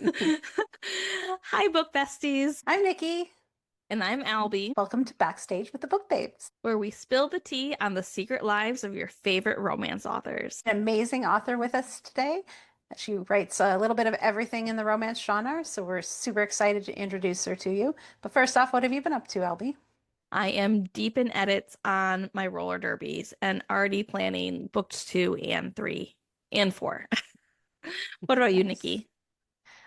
Hi, book besties. I'm Nikki. And I'm Alby, Welcome to Backstage with the Book Babes. where we spill the tea on the secret lives of your favorite romance authors. An amazing author with us today. She writes a little bit of everything in the romance genre, so we're super excited to introduce her to you. But first off, what have you been up to, Albie? I am deep in edits on my roller derbies and already planning books 2 and 3 and 4. What about you, Nice. Nikki?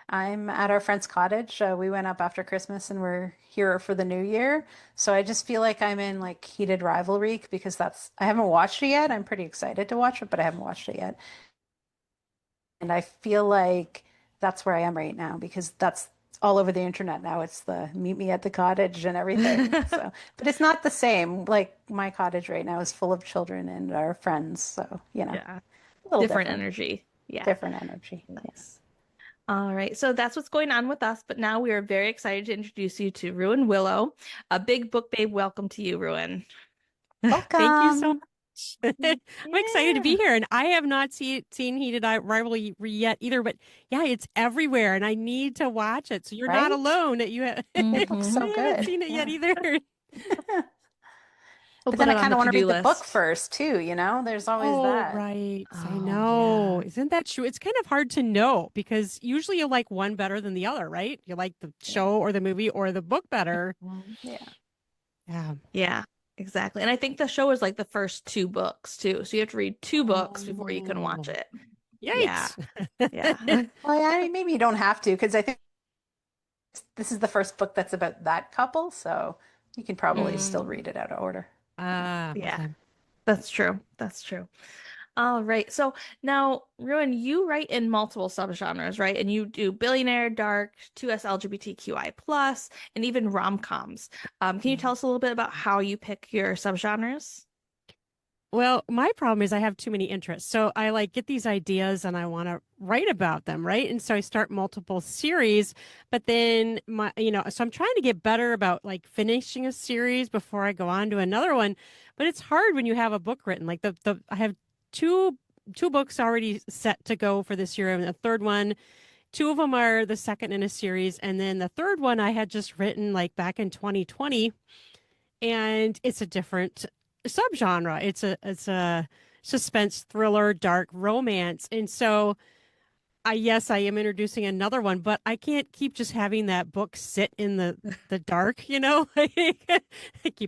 I'm at our friend's cottage. We went up after Christmas and we're here for the new year. So I just feel like I'm in like heated rivalry because I haven't watched it yet. I'm pretty excited to watch it, but I haven't watched it yet. And I feel like that's where I am right now because that's all over the internet now. It's the meet me at the cottage and everything. So, but it's not the same. Like my cottage right now is full of children and our friends. So, Yeah, a little different different, energy. Yeah, different energy. Yeah. nice. All right, so that's what's going on with us. But now we are very excited to introduce you to Ruan Willow, a big book babe. Welcome to you, Ruan. Thank you so Welcome. much. I'm excited to be Yeah. here, and I have not seen Heated Rivalry yet either. But yeah, it's everywhere, and I need to watch it. So you're not Right? alone. That you It looks I so Hmm. haven't good. seen it yet Yeah. either. We'll But put then I it on kind the of want to to-do read the book list. first too, you know? There's always Oh, that. right. I Oh, know. yeah. Isn't that true? It's kind of hard to know because usually you like one better than the other, right? You like the Yeah. show or the movie or the book better. Mhm. Yeah. Yeah. Yeah, exactly. And I think the show is like the first 2 books too. So you have to read 2 books before you can watch Oh, it. Yeah. yikes. Yeah. Well, yeah, I mean, maybe you don't have to because I think this is the first book that's about that couple, so you can probably still Mm, read it out of order. Ah, yeah, okay. that's true. That's true. All right. So now, Ruin, you write in multiple subgenres, right? And you do billionaire, dark, 2S LGBTQI plus, and even rom-coms. Can you tell us a little bit about how you pick your subgenres? Well, my problem is I have too many interests. So I like get these ideas and I want to write about them, right? And so I start multiple series, but then so I'm trying to get better about like finishing a series before I go on to another one. But it's hard when you have a book written. Like the I have two two books already set to go for this year, and the third one, two of them are the second in a series, and then the third one I had just written like back in 2020, and it's a different subgenre. It's a suspense thriller, dark romance. And so yes, I am introducing another one, but I can't keep just having that book sit in the dark, keep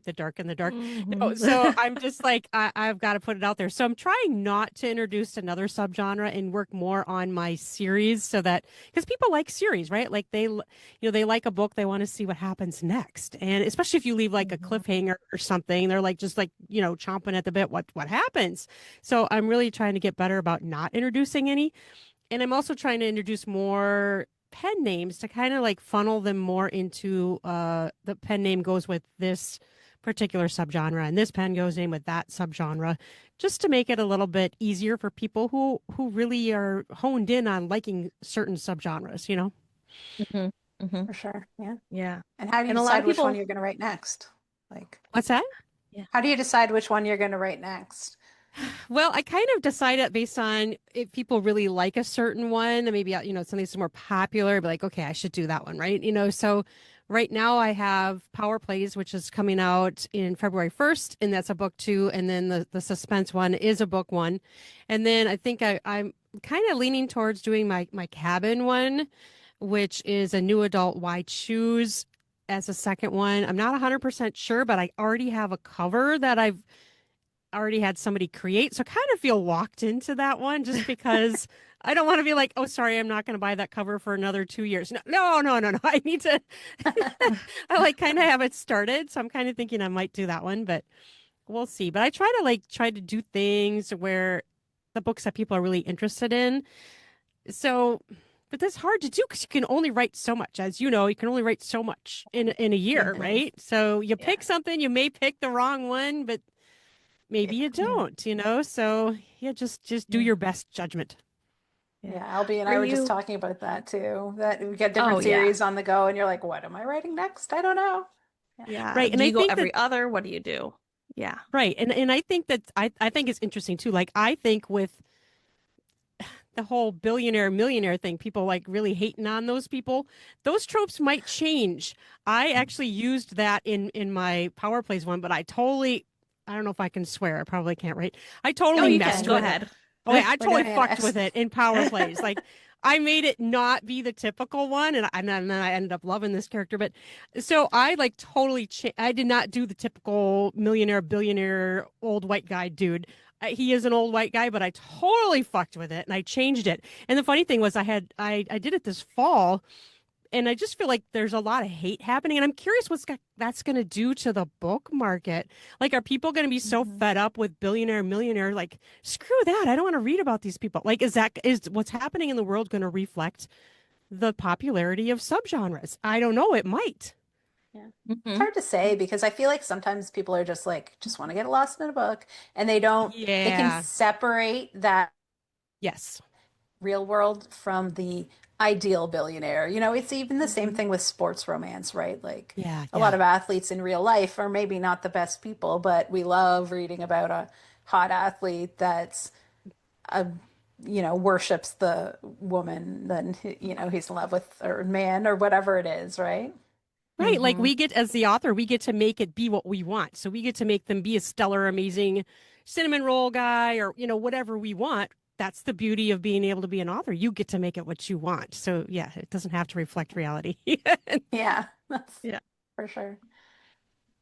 the dark in the dark. No, Mhm. so I'm just like I've got to put it out there. So I'm trying not to introduce another subgenre and work more on my series so that because people like series, right? Like they like a book, they want to see what happens next, and especially if you leave like a Mhm. cliffhanger or something, they're like just like chomping at the bit. What happens? So I'm really trying to get better about not introducing any. And I'm also trying to introduce more pen names to kind of like funnel them more into the pen name goes with this particular subgenre and this pen goes in with that subgenre just to make it a little bit easier for people who really are honed in on liking certain subgenres. Mhm. Mhm. For sure. Yeah. Yeah. And how do you And a lot decide of which one people, you're going to write next? Like, What's that? yeah. how do you decide which one you're going to write next? Well, I kind of decided based on if people really like a certain one, and maybe something that's more popular, be like, okay, I should do that one, right? So right now I have Power Plays, which is coming out in February 1st, and that's a book two, and then the suspense one is a book one. And then I think I'm kind of leaning towards doing my cabin one, which is a new adult why choose as a second one. I'm not 100% sure, but I already have a cover that I've already had somebody create. So I kind of feel locked into that one just because I don't want to be like, oh, sorry, I'm not going to buy that cover for another 2 years. No, no, no, no, no. I need to, I like kind of have it started. So I'm kind of thinking I might do that one, but we'll see. But I try to do things where the books that people are really interested in. So, but that's hard to do because you can only write so much. As you know, you can only write so much in a year, Mhm. right? So you Yeah. pick something, you may pick the wrong one, but Yeah. maybe you Yeah. don't. So yeah, just do Yeah. your best judgment. Yeah. Yeah, Albie and Are I were just you? talking about that too. That we get Oh, different yeah. series on the go, and you're like, what am I writing next? I don't know. Yeah. Yeah. Right. And Do I you go think that every other? What do you do? Yeah. right. And I think that I think it's interesting too. Like I think with the whole billionaire millionaire thing, people like really hating on those people, those tropes might change. I actually used that in my power plays one, but I don't know if I can swear. I probably can't, right? I Oh, totally you Yeah, can. messed Go with yeah. it. ahead. Okay, I We're totally doing an fucked S. with it in power plays. Like I made it not be the typical one, and then I ended up loving this character. But so I like totally I did not do the typical millionaire, billionaire, old white guy dude. He is an old white guy, but I totally fucked with it and I changed it. And the funny thing was, I did it this fall, and I just feel like there's a lot of hate happening. And I'm curious that's going to do to the book market. Like, are people going to be so Mhm. fed up with billionaire, millionaire? Like, screw that. I don't want to read about these people. Like, is what's happening in the world going to reflect the popularity of subgenres? I don't know. It might. Yeah. It's Hmm. hard to say because I feel like sometimes people are just like, just want to get lost in a book and they can Yeah. separate that Yes. real world from the ideal billionaire. You know, it's even the same Hmm. thing with sports romance, right? Like Yeah. a lot Yeah. of athletes in real life are maybe not the best people, but we love reading about a hot athlete that's a worships the woman then he's in love with or man or whatever it is, right? Right. Like Hmm. we get, as the author, we get to make it be what we want. So we get to make them be a stellar, amazing cinnamon roll guy or, whatever we want. That's the beauty of being able to be an author. You get to make it what you want. So yeah, it doesn't have to reflect reality. Yeah, that's Yeah, for sure.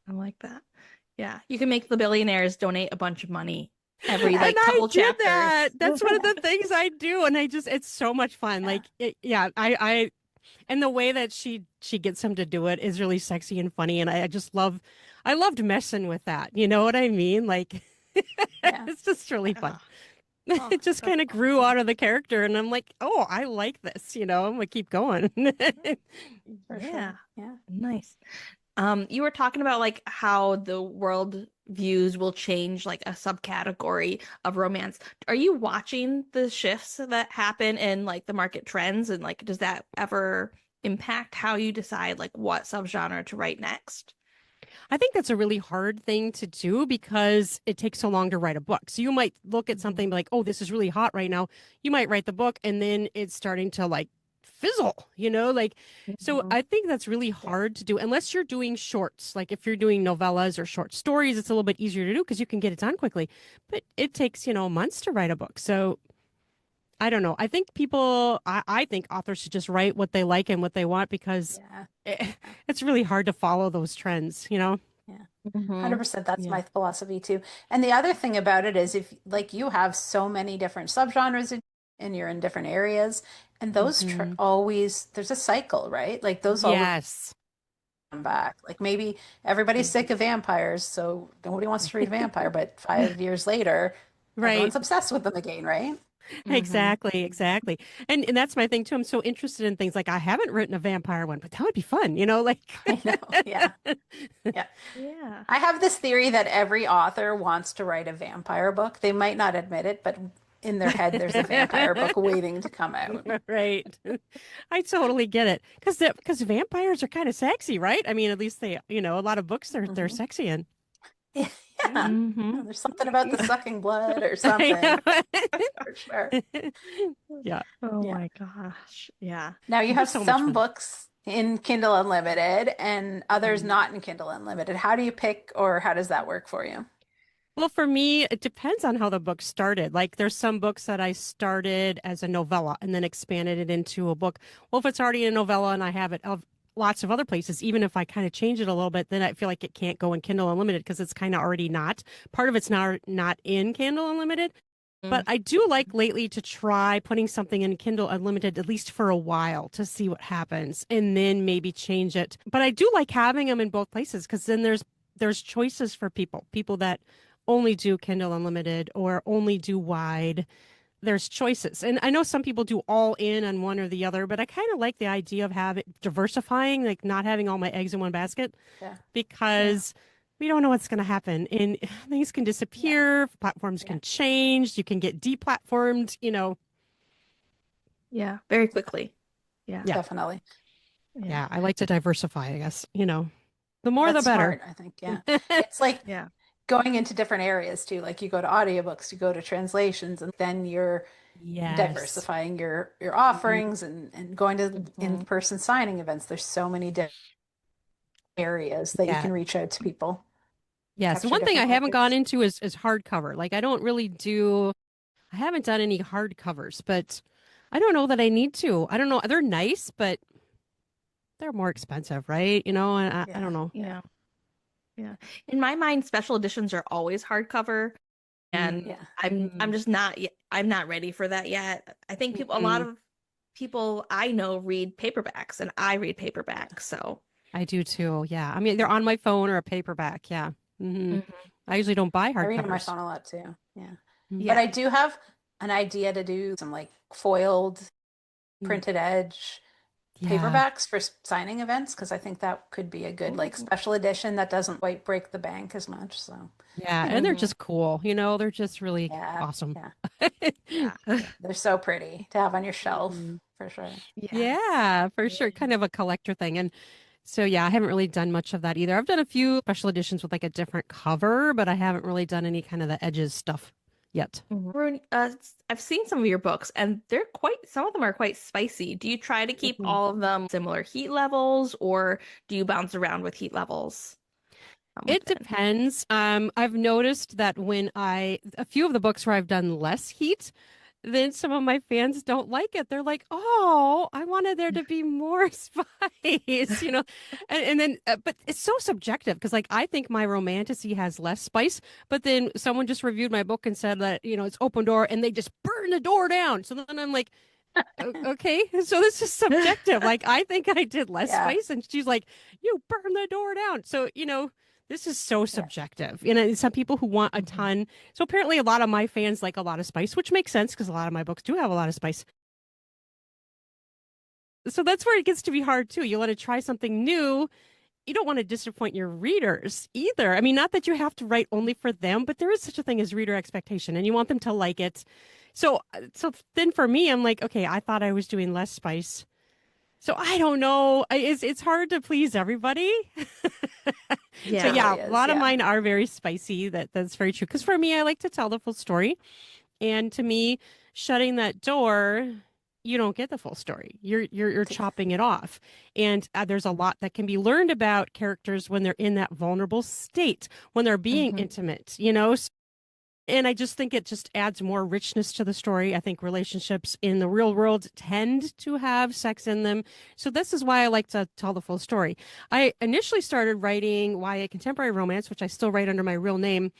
I like that. Yeah, you can make the billionaires donate a bunch of money every And like I couple did that. chapters. That's one of the things I do. And it's so much fun. Yeah. Yeah, and the way that she gets him to do it is really sexy and funny. And I loved messing with that. You know what I mean? Like, Yeah. it's just really fun. Yeah. Oh, It just that's kind of grew awesome. out of the character, and I'm like, oh, I like this. I'm gonna keep going. For Yeah, sure. Yeah. nice. You were talking about like how the world views will change like a subcategory of romance. Are you watching the shifts that happen in like the market trends and like does that ever impact how you decide like what subgenre to write next? I think that's a really hard thing to do because it takes so long to write a book. So you might look at something Mhm. like, oh, this is really hot right now. You might write the book, and then it's starting to like fizzle, like. So Mhm. I think that's really Yeah. hard to do unless you're doing shorts. Like if you're doing novellas or short stories, it's a little bit easier to do because you can get it done quickly. But it takes, months to write a book. So I don't know. I think authors should just write what they like and what they want because Yeah. it, Yeah. it's really hard to follow those trends. Yeah. Mhm. 100%. That's Yeah. my philosophy too. And the other thing about it is if like you have so many different subgenres and you're in different areas and those tr Hmm. always there's a cycle, right? Like those always Yes. come back. Like maybe everybody's sick of vampires, so nobody wants to read a vampire, but 5 years later, Right. everyone's obsessed with them again, right? Mhm. Exactly. Exactly. And that's my thing too. I'm so interested in things like I haven't written a vampire one, but that would be fun, like I know. Yeah. Yeah. Yeah. I have this theory that every author wants to write a vampire book. They might not admit it, but in their head, there's a vampire book waiting to come out. Right. I totally get it. Because vampires are kind of sexy, right? I mean, at least a lot of books they're Hmm. sexy in. Yeah. Hmm. There's something about the sucking blood or I something, know. for sure. Yeah. Oh Yeah. my gosh. Yeah. Now you It'd be have so much some fun. books in Kindle Unlimited and others Mhm. not in Kindle Unlimited. How do you pick or how does that work for you? Well, for me, it depends on how the book started. Like, there's some books that I started as a novella and then expanded it into a book. Well, if it's already a novella and I have it of lots of other places, even if I kind of change it a little bit, then I feel like it can't go in Kindle Unlimited because it's kind of already not. Part of it's not in Kindle Unlimited. But I do like lately to try putting something in Kindle Unlimited at least for a while to see what happens and then maybe change it. But I do like having them in both places because then there's choices for people that only do Kindle Unlimited or only do wide. There's choices. And I know some people do all in on one or the other, but I kind of like the idea of having diversifying, like not having all my eggs in one basket Yeah. Yeah. because we don't know what's going to happen and things can Yeah. disappear, platforms Yeah. can change, you can get deplatformed. Yeah. Very quickly. Yeah. Yeah. Definitely. Yeah. Yeah. I like to diversify, I guess. The more the That's better. smart, I think. Yeah. It's like Yeah. going into different areas too. Like you go to audiobooks, you go to translations, and then you're Yes. diversifying your Mhm. offerings and going to Mhm. in-person signing events. There's so many different areas that you Yeah. can reach out to people, Yes. capture One thing I different haven't gone markets. into is hardcover. Like I don't really do, I haven't done any hardcovers, but I don't know that I need to. I don't know. They're nice, but they're more expensive, right? And I Yeah, don't know. yeah, Yeah. Yeah. In my mind, special editions are always hardcover, and Mm, yeah. I'm just not yet, I'm not ready for that yet. I think a lot mm, of people I know read paperbacks, and I read paperbacks, so I do too. Yeah. I mean, they're on my phone or a paperback. Yeah. mhm. I usually don't buy I read on my hardcovers. phone a lot too. Yeah. But Mm, Yeah. I do have an idea to do some like foiled mm. printed edge Yeah. paperbacks for signing events because I think that could be a good like Ooh. special edition that doesn't quite break the bank as much. So, Yeah. you And know, they're Hmm. just cool. They're just really yeah, awesome. yeah, Yeah. yeah. They're so pretty to have on your shelf Mhm. for sure. Yeah. Yeah, for sure. Yeah. Kind of a collector thing. And so, yeah, I haven't really done much of that either. I've done a few special editions with like a different cover, but I haven't really done any kind of the edges stuff yet. I've seen some of your books, and some of them are quite spicy. Do you try to keep Mhm. all of them similar heat levels, or do you bounce around with heat levels It within? depends. I've noticed that a few of the books where I've done less heat, then some of my fans don't like it. They're like, "Oh, I wanted there to be more spice," and then, but it's so subjective because, like, I think my Romantasy has less spice, but then someone just reviewed my book and said that it's open door, and they just burn the door down. So then I'm like, Okay, so this is subjective. Like I think I did less Yeah, spice, and she's like, "You burn the door down." So this is so yeah. subjective. Some people who want a Mhm. ton. So apparently, a lot of my fans like a lot of spice, which makes sense because a lot of my books do have a lot of spice. So that's where it gets to be hard too. You want to try something new. You don't want to disappoint your readers either. I mean, not that you have to write only for them, but there is such a thing as reader expectation, and you want them to like it. So then for me, I'm like, okay, I thought I was doing less spice. So I don't know. It's hard to please everybody. So It Yeah. yeah, really a is. lot of Yeah. mine are very spicy. That's very true. Because for me, I like to tell the full story, and to me, shutting that door, you don't get the full story. You're chopping it off, and there's a lot that can be learned about characters when they're in that vulnerable state, when they're being Hmm. intimate. And I just think it just adds more richness to the story. I think relationships in the real world tend to have sex in them. So this is why I like to tell the full story. I initially started writing YA contemporary romance, which I still write under my real name.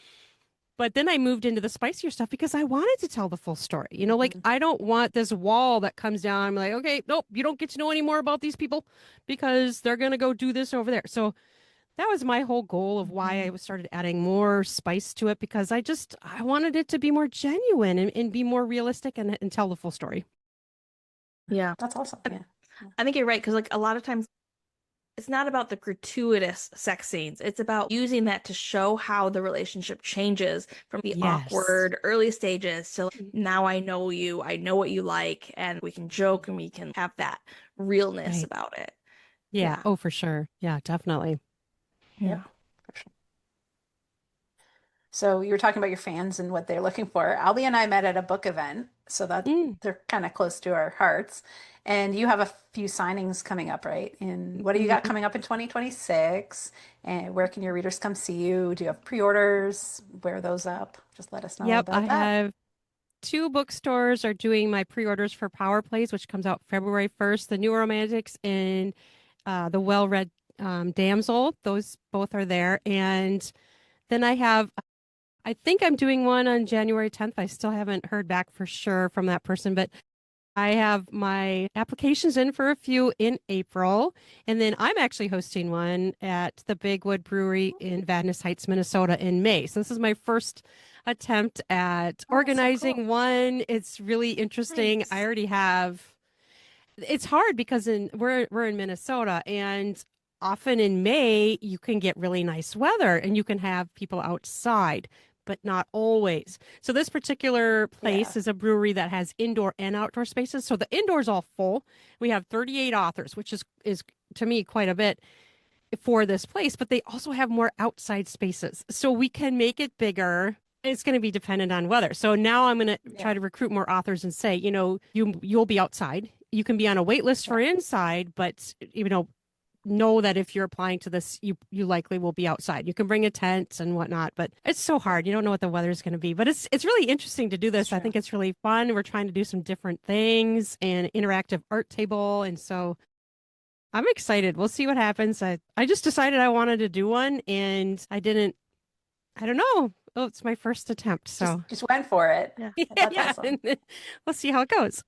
But then I moved into the spicier stuff because I wanted to tell the full story. Like Mhm. I don't want this wall that comes down. I'm like, okay, nope, you don't get to know any more about these people because they're going to go do this over there. So that was my whole goal of why I Hmm. started adding more spice to it because I wanted it to be more genuine and be more realistic and tell the full story. Yeah. That's awesome. I Yeah. Yeah. I think you're right, because like a lot of times it's not about the gratuitous sex scenes. It's about using that to show how the relationship changes from the Yes. awkward early stages to now I know you, I know what you like, and we can joke and we can have that realness Right. about it. Yeah. Yeah. Oh, for sure. Yeah, definitely. Yeah. Yep. For sure. So you were talking about your fans and what they're looking for. Albie and I met at a book event, so that Mm. they're kind of close to our hearts. And you have a few signings coming up, right? And what do you got Mhm. coming up in 2026? And where can your readers come see you? Do you have pre-orders? Where are those up? Just let us know Yep. I about that. have two bookstores are doing my pre-orders for Power Plays, which comes out February 1st. The New Romantics and the Well-Read Damsel. Those both are there. And then I think I'm doing one on January 10th. I still haven't heard back for sure from that person, but I have my applications in for a few in April. And then I'm actually hosting one at the Big Wood Brewery in Vadnais Heights, Minnesota in May. So this is my first attempt at Oh, so cool. organizing one. It's really interesting. I Nice. already have it's hard because we're in Minnesota and often in May you can get really nice weather and you can have people outside, but not always. So this particular Yeah. place is a brewery that has indoor and outdoor spaces. So the indoor's all full. We have 38 authors, which is to me quite a bit. for this place, but they also have more outside spaces. So we can make it bigger. It's going to be dependent on weather. So now I'm going to try to recruit more authors and say, you'll be outside. You can be on a wait list for inside, but know that if you're applying to this, you likely will be outside. You can bring a tent and whatnot, but it's so hard. You don't know what the weather is going to be. But it's really interesting to do this. I think it's really fun. We're trying to do some different things and interactive art table. And so I'm excited. We'll see what happens. I just decided I wanted to do one and I don't know. Oh, it's my first attempt. So just went for it. Yeah. That's awesome. We'll see how it goes.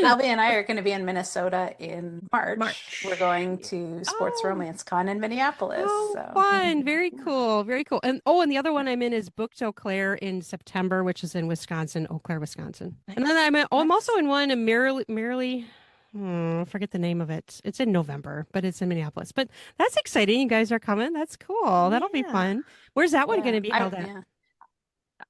Alby and I are going to be in Minnesota in March. We're going to Sports Romance Con in Minneapolis. Oh, fun. Very cool. Very cool. And the other one I'm in is Booked Eau Claire in September, which is in Wisconsin, Eau Claire, Wisconsin. Nice. And then I'm also in one in Merrily. I forget the name of it. It's in November, but it's in Minneapolis. But that's exciting. You guys are coming. That's cool. That'll be fun. Where's that one going to be held at?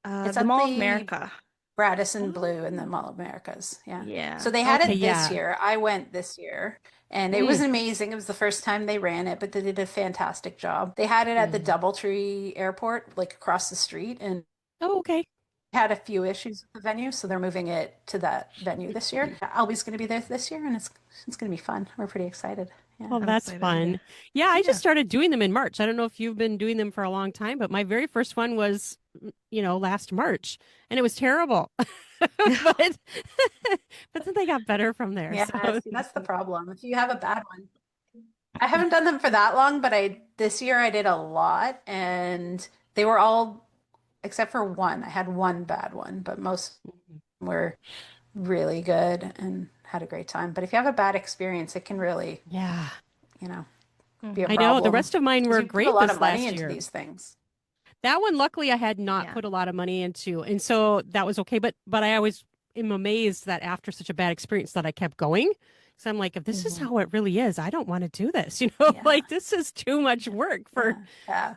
It's at the Mall of America. Radisson Blue in the Mall of Americas. Yeah. Yeah. So they had it this year. I went this year and it was amazing. It was the first time they ran it, but they did a fantastic job. They had it at the Doubletree Airport, like across the street. And okay. Had a few issues with the venue, so they're moving it to that venue this year. Alby's going to be there this year, and it's going to be fun. We're pretty excited. Yeah. Well, that's fun. Yeah, I just started doing them in March. I don't know if you've been doing them for a long time, but my very first one was, last March, and it was terrible. but then they got better from there. Yeah, so. That's the problem. If you have a bad one. I haven't done them for that long, but this year I did a lot, and they were all, except for one. I had one bad one, but most were really good and had a great time. But if you have a bad experience, it can really, be a problem. I know. The rest of mine were great put a lot this of money last into year. these things. That one, luckily, I had not put a lot of money into, and so that was okay. But I always am amazed that after such a bad experience that I kept going. So I'm like, if this is how it really is, I don't want to do this. Like this is too much work for. Yeah.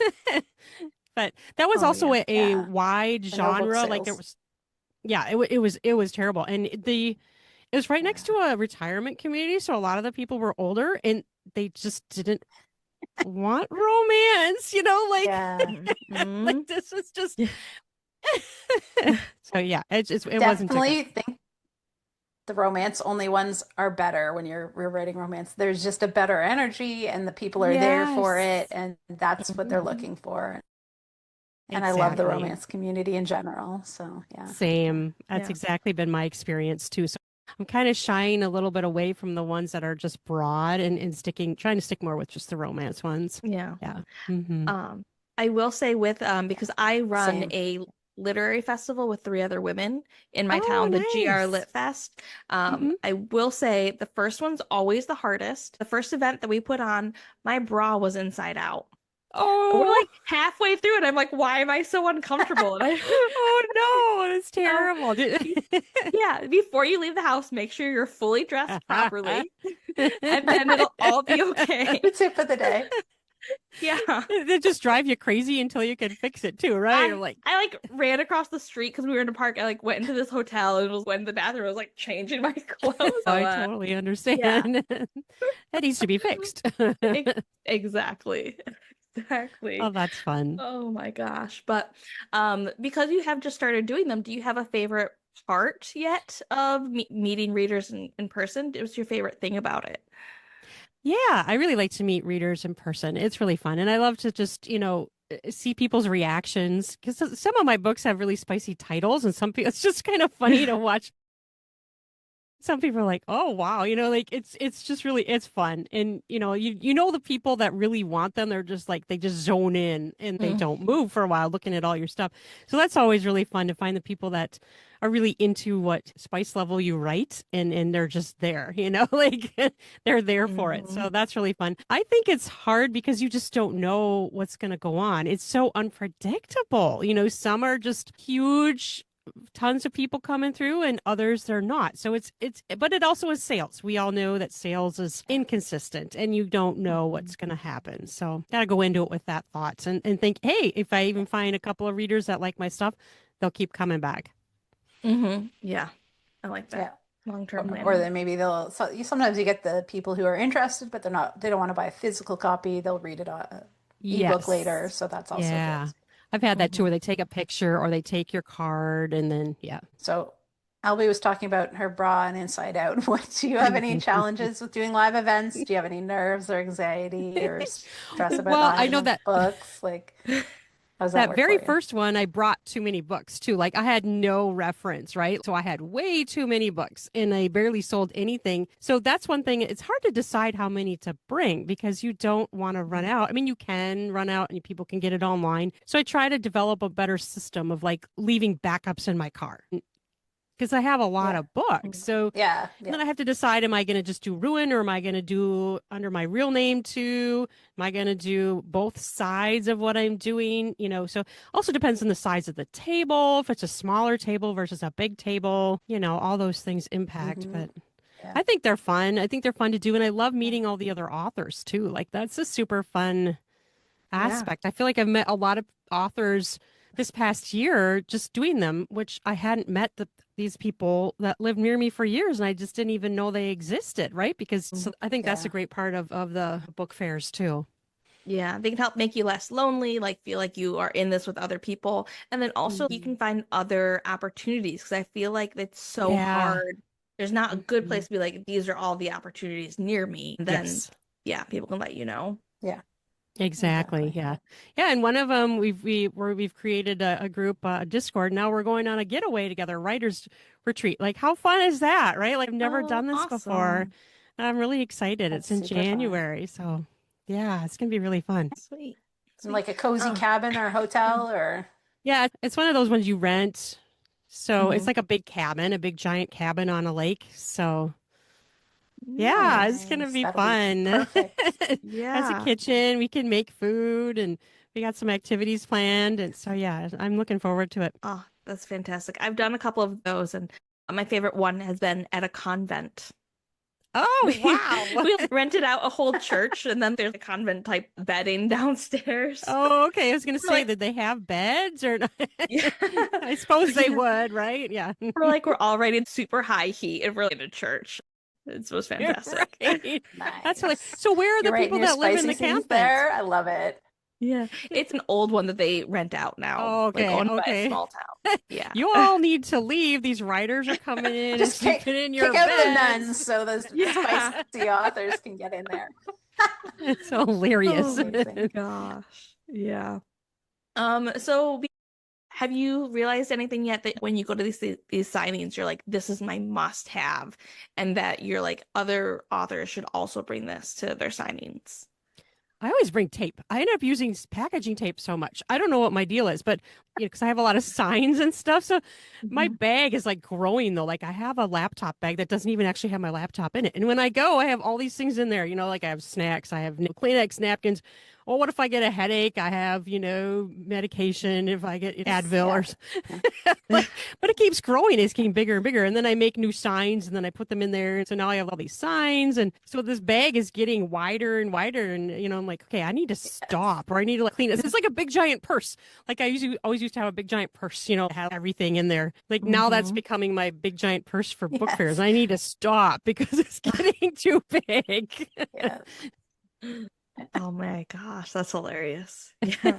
But that was also a wide genre. Like it was, it was terrible. And it was right next to a retirement community. So a lot of the people were older and they just didn't want romance, like this was just. So yeah, it wasn't. Definitely think the romance only ones are better when you're writing romance. There's just a better energy and the people are there for it. And that's what they're looking for. And I love the romance community in general. So, yeah. Same. That's exactly been my experience, too. So I'm kind of shying a little bit away from the ones that are just broad and trying to stick more with just the romance ones. Yeah. Yeah. Mm-hmm. I will say because I run a literary festival with 3 other women in my town, the GR Lit Fest. I will say the first one's always the hardest. The first event that we put on, my bra was inside out. Oh, we're like halfway through and I'm like, why am I so uncomfortable? And oh no, it's terrible. Yeah, before you leave the house, make sure you're fully dressed properly and then it'll all be okay. That's it for the day. Yeah. They just drive you crazy until you can fix it too, right? I ran across the street because we were in a park. I went into this hotel and went in the bathroom. I was changing my clothes. I totally understand. That needs to be fixed. Exactly. Exactly. Oh, that's fun. Oh my gosh. But because you have just started doing them, do you have a favorite part yet of meeting readers in person? What's your favorite thing about it? Yeah, I really like to meet readers in person. It's really fun. And I love to just, see people's reactions because some of my books have really spicy titles and some people, it's just kind of funny to watch. Some people are like, oh, wow, it's just really, it's fun. And, the people that really want them, they're just they just zone in and they don't move for a while looking at all your stuff. So that's always really fun to find the people that are really into what spice level you write and they're just there, they're there for it. So that's really fun. I think it's hard because you just don't know what's going to go on. It's so unpredictable. Some are just huge, tons of people coming through and others they're not. So but it also is sales. We all know that sales is inconsistent and you don't know what's going to happen. So gotta go into it with that thought and think, hey, if I even find a couple of readers that like my stuff, they'll keep coming back. Yeah. I like that. Long-term Or planning. then maybe they'll, so you sometimes you get the people who are interested, but they don't want to buy a physical copy. They'll read it on ebook later. Yes. So that's also good. Yeah. I've had that too, Hmm. where they take a picture or they take your card and then, yeah. So Alby was talking about her bra and Inside Out. What do you have any challenges with doing live events? Do you have any nerves or anxiety or stress about Well, not I having know enough that books? Like, how does that that work very for you? first one, I brought too many books too. Like I had no reference, right? So I had way too many books and I barely sold anything. So that's one thing. It's hard to decide how many to bring because you don't want to run out. I mean, you can run out and people can get it online. So I try to develop a better system of like leaving backups in my car because I have a lot Yeah. of books. So Yeah. and Yeah. then I have to decide, am I going to just do Ruin or am I going to do under my real name too? Am I going to do both sides of what I'm doing? So also depends on the size of the table. If it's a smaller table versus a big table, all those things impact. Hmm. But Yeah. I think they're fun. I think they're fun to do. And I love meeting all the other authors too. Like that's a super fun Yeah. aspect. I feel like I've met a lot of authors this past year just doing them, which I hadn't met these people that lived near me for years, and I just didn't even know they existed, right? Because Mhm. so I think that's a Yeah. great part of the book fairs too. Yeah, they can help make you less lonely, like feel like you are in this with other people. And then also you Hmm. can find other opportunities because I feel like it's so Yeah. hard. There's not a good place Hmm. to be like, these are all the opportunities near me. Then, Yes. yeah, people can let you know. Yeah. Exactly. Exactly. Yeah. Yeah. And one of them we've created a group, a Discord. Now we're going on a getaway together, writers retreat. Like how fun is that, right? Like I've never Oh, done this before. awesome. And I'm really excited. That's It's in super fun. January. So yeah, it's gonna be really fun. Sweet. And Sweet. like a cozy Oh, cabin or hotel or Yeah, it's one of those ones you rent. So it's hmm. like a big cabin, a big giant cabin on a lake. So yeah, it's gonna nice. be That'll be fun. perfect. Has a Yeah. kitchen, we can make food and we got some activities planned. And so yeah, I'm looking forward to it. Oh, that's fantastic. I've done a couple of those, and my favorite one has been at a convent. Oh, We wow. we rented out a whole church, and then there's a convent type bedding downstairs. Oh, okay. I was gonna We're say, like, did they have beds or not? yeah, I suppose they yeah. would, right? Yeah. We're already in super high heat, and we're in a church. It was fantastic. Right. That's hilarious. Nice. So where are You're the right in people your that live in spicy the seasons convent? there. I love it. Yeah, it's an old one that they rent out now, Oh, like okay, owned by a okay. small town. Yeah. You all need to leave. These writers are coming in and Just kick sleeping in kick your out the beds. nuns so those Yeah. spicy authors can get in there. It's That's Oh hilarious. my amazing. gosh. Yeah. So have you realized anything yet that when you go to these signings, you're like, this is my must have, and that you're like, other authors should also bring this to their signings? I always bring tape. I end up using packaging tape so much. I don't know what my deal is, but because I have a lot of signs and stuff. So my Mhm. bag is like growing though. Like I have a laptop bag that doesn't even actually have my laptop in it. And when I go, I have all these things in there. Like I have snacks, I have Kleenex napkins. Oh, what if I get a headache? I have, medication if I get Advil Yeah. but but it keeps growing. It's getting bigger and bigger. And then I make new signs and then I put them in there. And so now I have all these signs. And so this bag is getting wider and wider. And I'm like, okay, I need to Yes. stop or I need to like clean this. It's like a big giant purse. Like I always used to have a big giant purse, have everything in there. Like now that's Hmm. becoming my big giant purse for book fairs. Yes. I need to stop because it's getting too big. Yeah. Oh my gosh, that's hilarious. Yeah.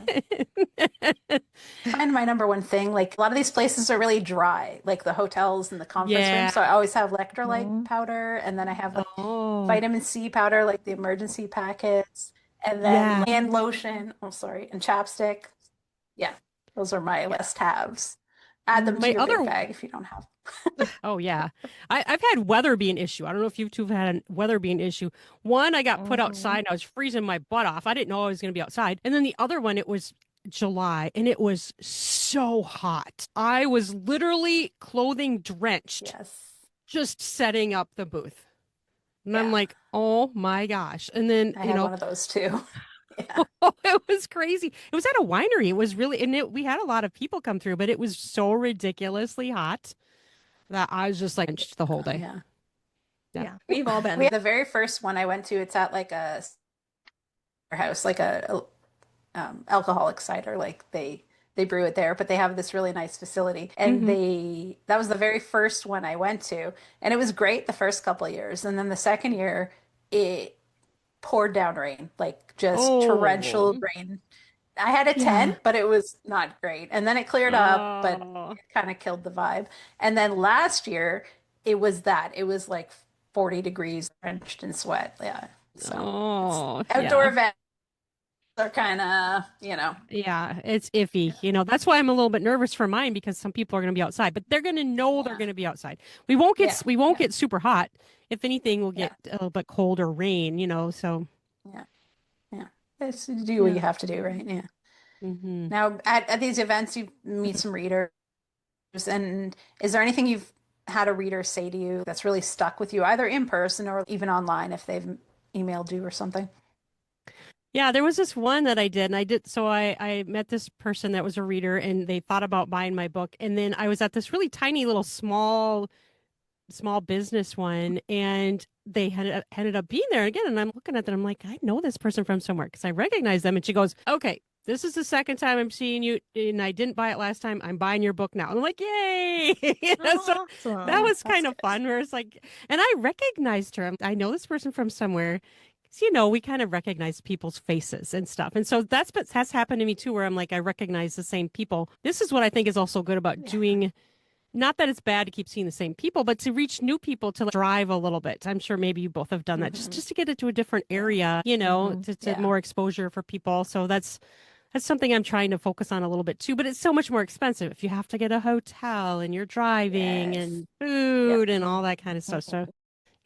Find my number one thing. Like a lot of these places are really dry, like the hotels and the conference rooms. Yeah. So I always have electrolyte Mhm. powder, and then I have like Oh, vitamin C powder, like the emergency packets, and then yeah. hand lotion. Oh, sorry, and chapstick. Yeah, those are my Yeah. must-haves. Add them to My your big other bag if you don't have. Oh yeah. I've had weather be an issue. I don't know if you two have had a weather be an issue. One, I got put Hmm. outside and I was freezing my butt off. I didn't know I was going to be outside. And then the other one, it was July and it was so hot. I was literally clothing drenched, Yes. just setting up the booth. And I'm Yeah, like, oh my gosh. And then, I had one of those too. Yeah. it was crazy. It was at a winery. It was really, and we had a lot of people come through, but it was so ridiculously hot that I was just like drenched the whole Oh day. yeah. Yeah. Yeah, we've all We been. the very first one I went to, it's at like a house, like a alcoholic cider. Like they brew it there, but they have this really nice facility. And Hmm. that was the very first one I went to. And it was great the first couple of years. And then the second year, it poured down rain, like just torrential Oh, rain. I had a 10, Yeah. but it was not great. And then it cleared up, but oh, it kind of killed the vibe. And then last year, it was that. It was like 40 degrees, drenched in sweat. Yeah. So it's oh, outdoor yeah. events are kind of, Yeah, it's iffy. That's why I'm a little bit nervous for mine because some people are going to be outside, but they're going to know they're yeah, going to be outside. We won't yeah, we won't yeah, get super hot. If anything, we'll yeah, get a little bit cold or rain, so yeah, yeah. It's do what you Yeah. have to do, right? Yeah. hmm Now, at these events, you meet some readers, and is there anything you've had a reader say to you that's really stuck with you, either in person or even online if they've emailed you or something? Yeah, there was this one that I did, and I met this person that was a reader, and they thought about buying my book, and then I was at this really tiny little small business one, and they ended up being there again. And I'm looking at them, I'm like, I know this person from somewhere because I recognize them. And she goes, okay, this is the second time I'm seeing you, and I didn't buy it last time. I'm buying your book now. And I'm like, yay. So Oh, that awesome. was That's kind of good. fun where it's like, and I recognized her. I know this person from somewhere. 'Cause, we kind of recognize people's faces and stuff. And so that's happened to me too, where I'm like, I recognize the same people. This is what I think is also good about Yeah. doing, not that it's bad to keep seeing the same people, but to reach new people to drive a little bit. I'm sure maybe you both have done that Hmm. just to get it to a different Yeah. area, Hmm. to Yeah. more exposure for people. So that's something I'm trying to focus on a little bit too, but it's so much more expensive if you have to get a hotel and you're driving Yes. and Yep. food and all that kind of stuff. So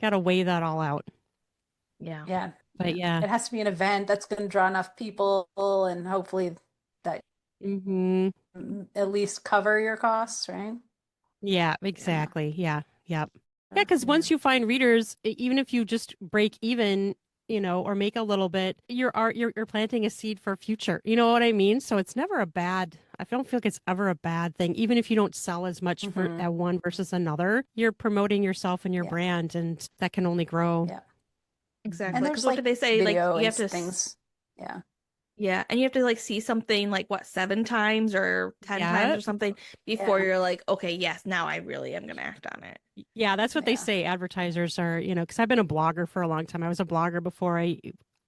got to weigh that all out. Yeah. Yeah. But Yeah. yeah. It has to be an event that's going to draw enough people and hopefully that Hmm. at least cover your costs, right? Yeah, Yeah. exactly. Yeah. Yep. Yeah, Yeah. because Yeah. once you find readers, even if you just break even, or make a little bit, you're planting a seed for future. You know what I mean? So it's never a bad. I don't feel like it's ever a bad thing, even if you don't sell as much for Hmm. at one versus another. You're promoting yourself and your Yeah. brand, and that can only grow. Yeah. And Exactly. Because there's what did like they say? Like video you and have to, things. Yeah. yeah, and you have to like see something like what, 7 times or 10 times Yeah, or something before Yeah. you're like, okay, yes, now I really am gonna act on it. yeah, that's what they Yeah. say. Advertisers are, because I've been a blogger for a long time. I was a blogger before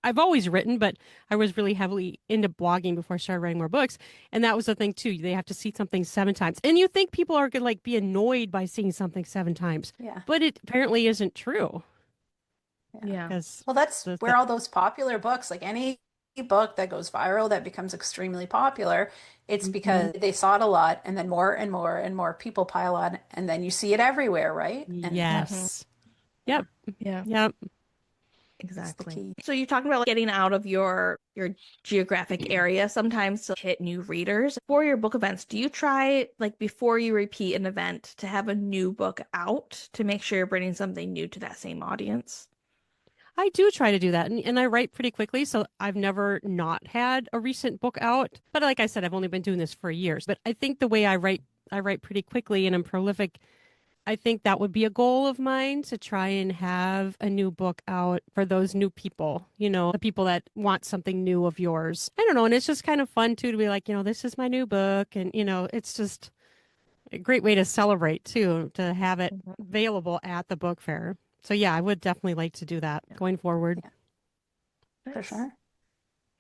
I've always written, but I was really heavily into blogging before I started writing more books. And that was the thing too. They have to see something 7 times. And you think people are gonna like be annoyed by seeing something 7 times, Yeah. but it apparently isn't true Yeah. Yeah. because Well, that's the where all those popular books, like any book that goes viral that becomes extremely popular, it's Mhm. because they saw it a lot and then more and more and more people pile on and then you see it everywhere, right? And Hmm. Yes. yeah, Yep. Yeah, Yep. that's the exactly. key. So you're talking about like getting out of your geographic area sometimes to hit new readers. For your book events, do you try like before you repeat an event to have a new book out to make sure you're bringing something new to that same audience? I do try to do that, and I write pretty quickly, so I've never not had a recent book out. But like I said, I've only been doing this for years. But I think the way I write pretty quickly and I'm prolific. I think that would be a goal of mine to try and have a new book out for those new people, the people that want something new of yours. I don't know, and it's just kind of fun too to be like, this is my new book, and it's just a great way to celebrate too, to have it Mhm. available at the book fair. So yeah, I would definitely like to do that Yeah. going forward. Yeah, for Nice. sure.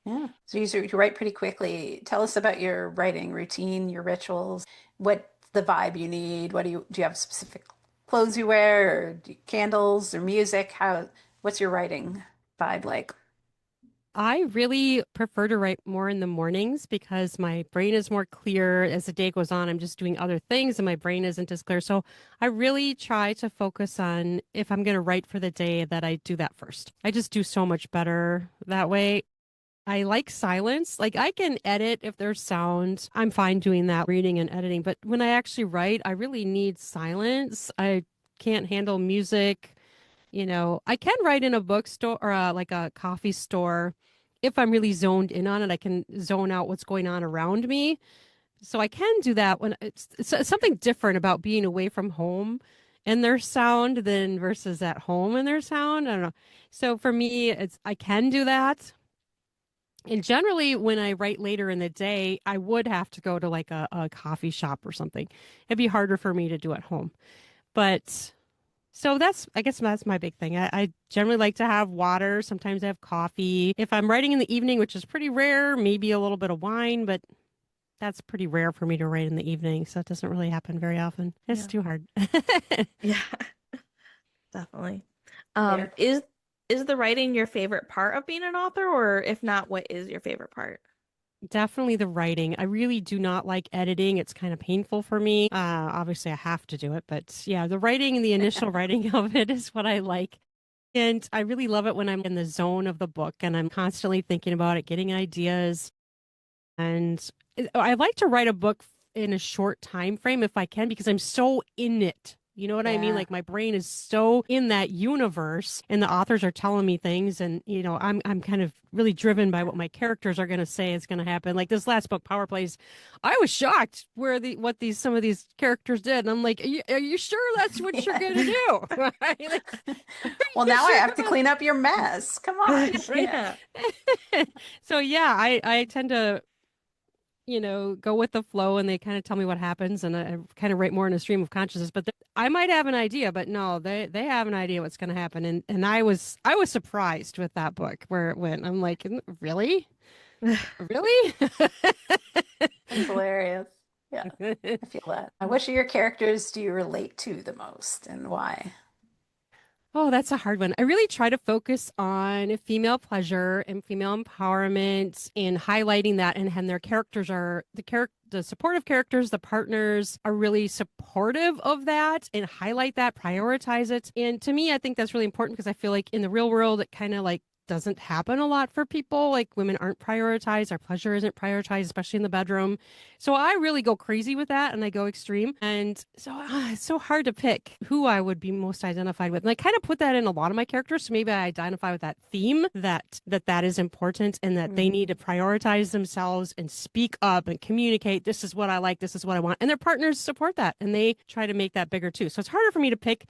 Yeah. So you write pretty quickly. Tell us about your writing routine, your rituals, what the vibe you need. What do you have specific clothes you wear or candles or music? What's your writing vibe like? I really prefer to write more in the mornings because my brain is more clear. As the day goes on, I'm just doing other things and my brain isn't as clear. So I really try to focus on if I'm going to write for the day that I do that first. I just do so much better that way. I like silence. Like I can edit if there's sound. I'm fine doing that, reading and editing. But when I actually write, I really need silence. I can't handle music. I can write in a bookstore or like a coffee store. If I'm really zoned in on it, I can zone out what's going on around me. So I can do that when it's something different about being away from home and their sound than versus at home and their sound. I don't know. So for me, I can do that. And generally, when I write later in the day, I would have to go to like a coffee shop or something. It'd be harder for me to do at home. But so I guess that's my big thing. I generally like to have water. Sometimes I have coffee. If I'm writing in the evening, which is pretty rare, maybe a little bit of wine, but that's pretty rare for me to write in the evening. So it doesn't really happen very often. It's Yeah. too hard. Yeah, definitely. Fair. Is the writing your favorite part of being an author, or if not, what is your favorite part? Definitely the writing. I really do not like editing. It's kind of painful for me. Obviously, I have to do it, but yeah, the writing and the initial writing of it is what I like. And I really love it when I'm in the zone of the book and I'm constantly thinking about it, getting ideas. And I like to write a book in a short time frame if I can, because I'm so in it. You know what I mean? Yeah. Like my brain is so in that universe and the authors are telling me things and I'm kind of really driven by what my characters are going to say is going to happen. Like this last book, Power Plays, I was shocked where what these some of these characters did. And I'm like, are you sure that's what you're going to Yes. do? Right? Like, Well, you now I sure have to about clean up your mess. Come on. Yeah. Yeah. so yeah, I tend to go with the flow and they kind of tell me what happens and I kind of write more in a stream of consciousness. But I might have an idea, but no, they have an idea what's going to happen. And I was surprised with that book where it went. I'm like, really? Really? That's hilarious. Yeah, I feel that. Which of your characters do you relate to the most and why? Oh, that's a hard one. I really try to focus on female pleasure and female empowerment and highlighting that and their characters are the supportive characters, the partners are really supportive of that and highlight that, prioritize it. And to me, I think that's really important because I feel like in the real world, it kind of like doesn't happen a lot for people. Like women aren't prioritized, our pleasure isn't prioritized, especially in the bedroom. So I really go crazy with that and I go extreme. And so it's so hard to pick who I would be most identified with. And I kind of put that in a lot of my characters. So maybe I identify with that theme that is important and that they need to Mm, prioritize themselves and speak up and communicate. This is what I like. This is what I want. And their partners support that and they try to make that bigger too. So it's harder for me to pick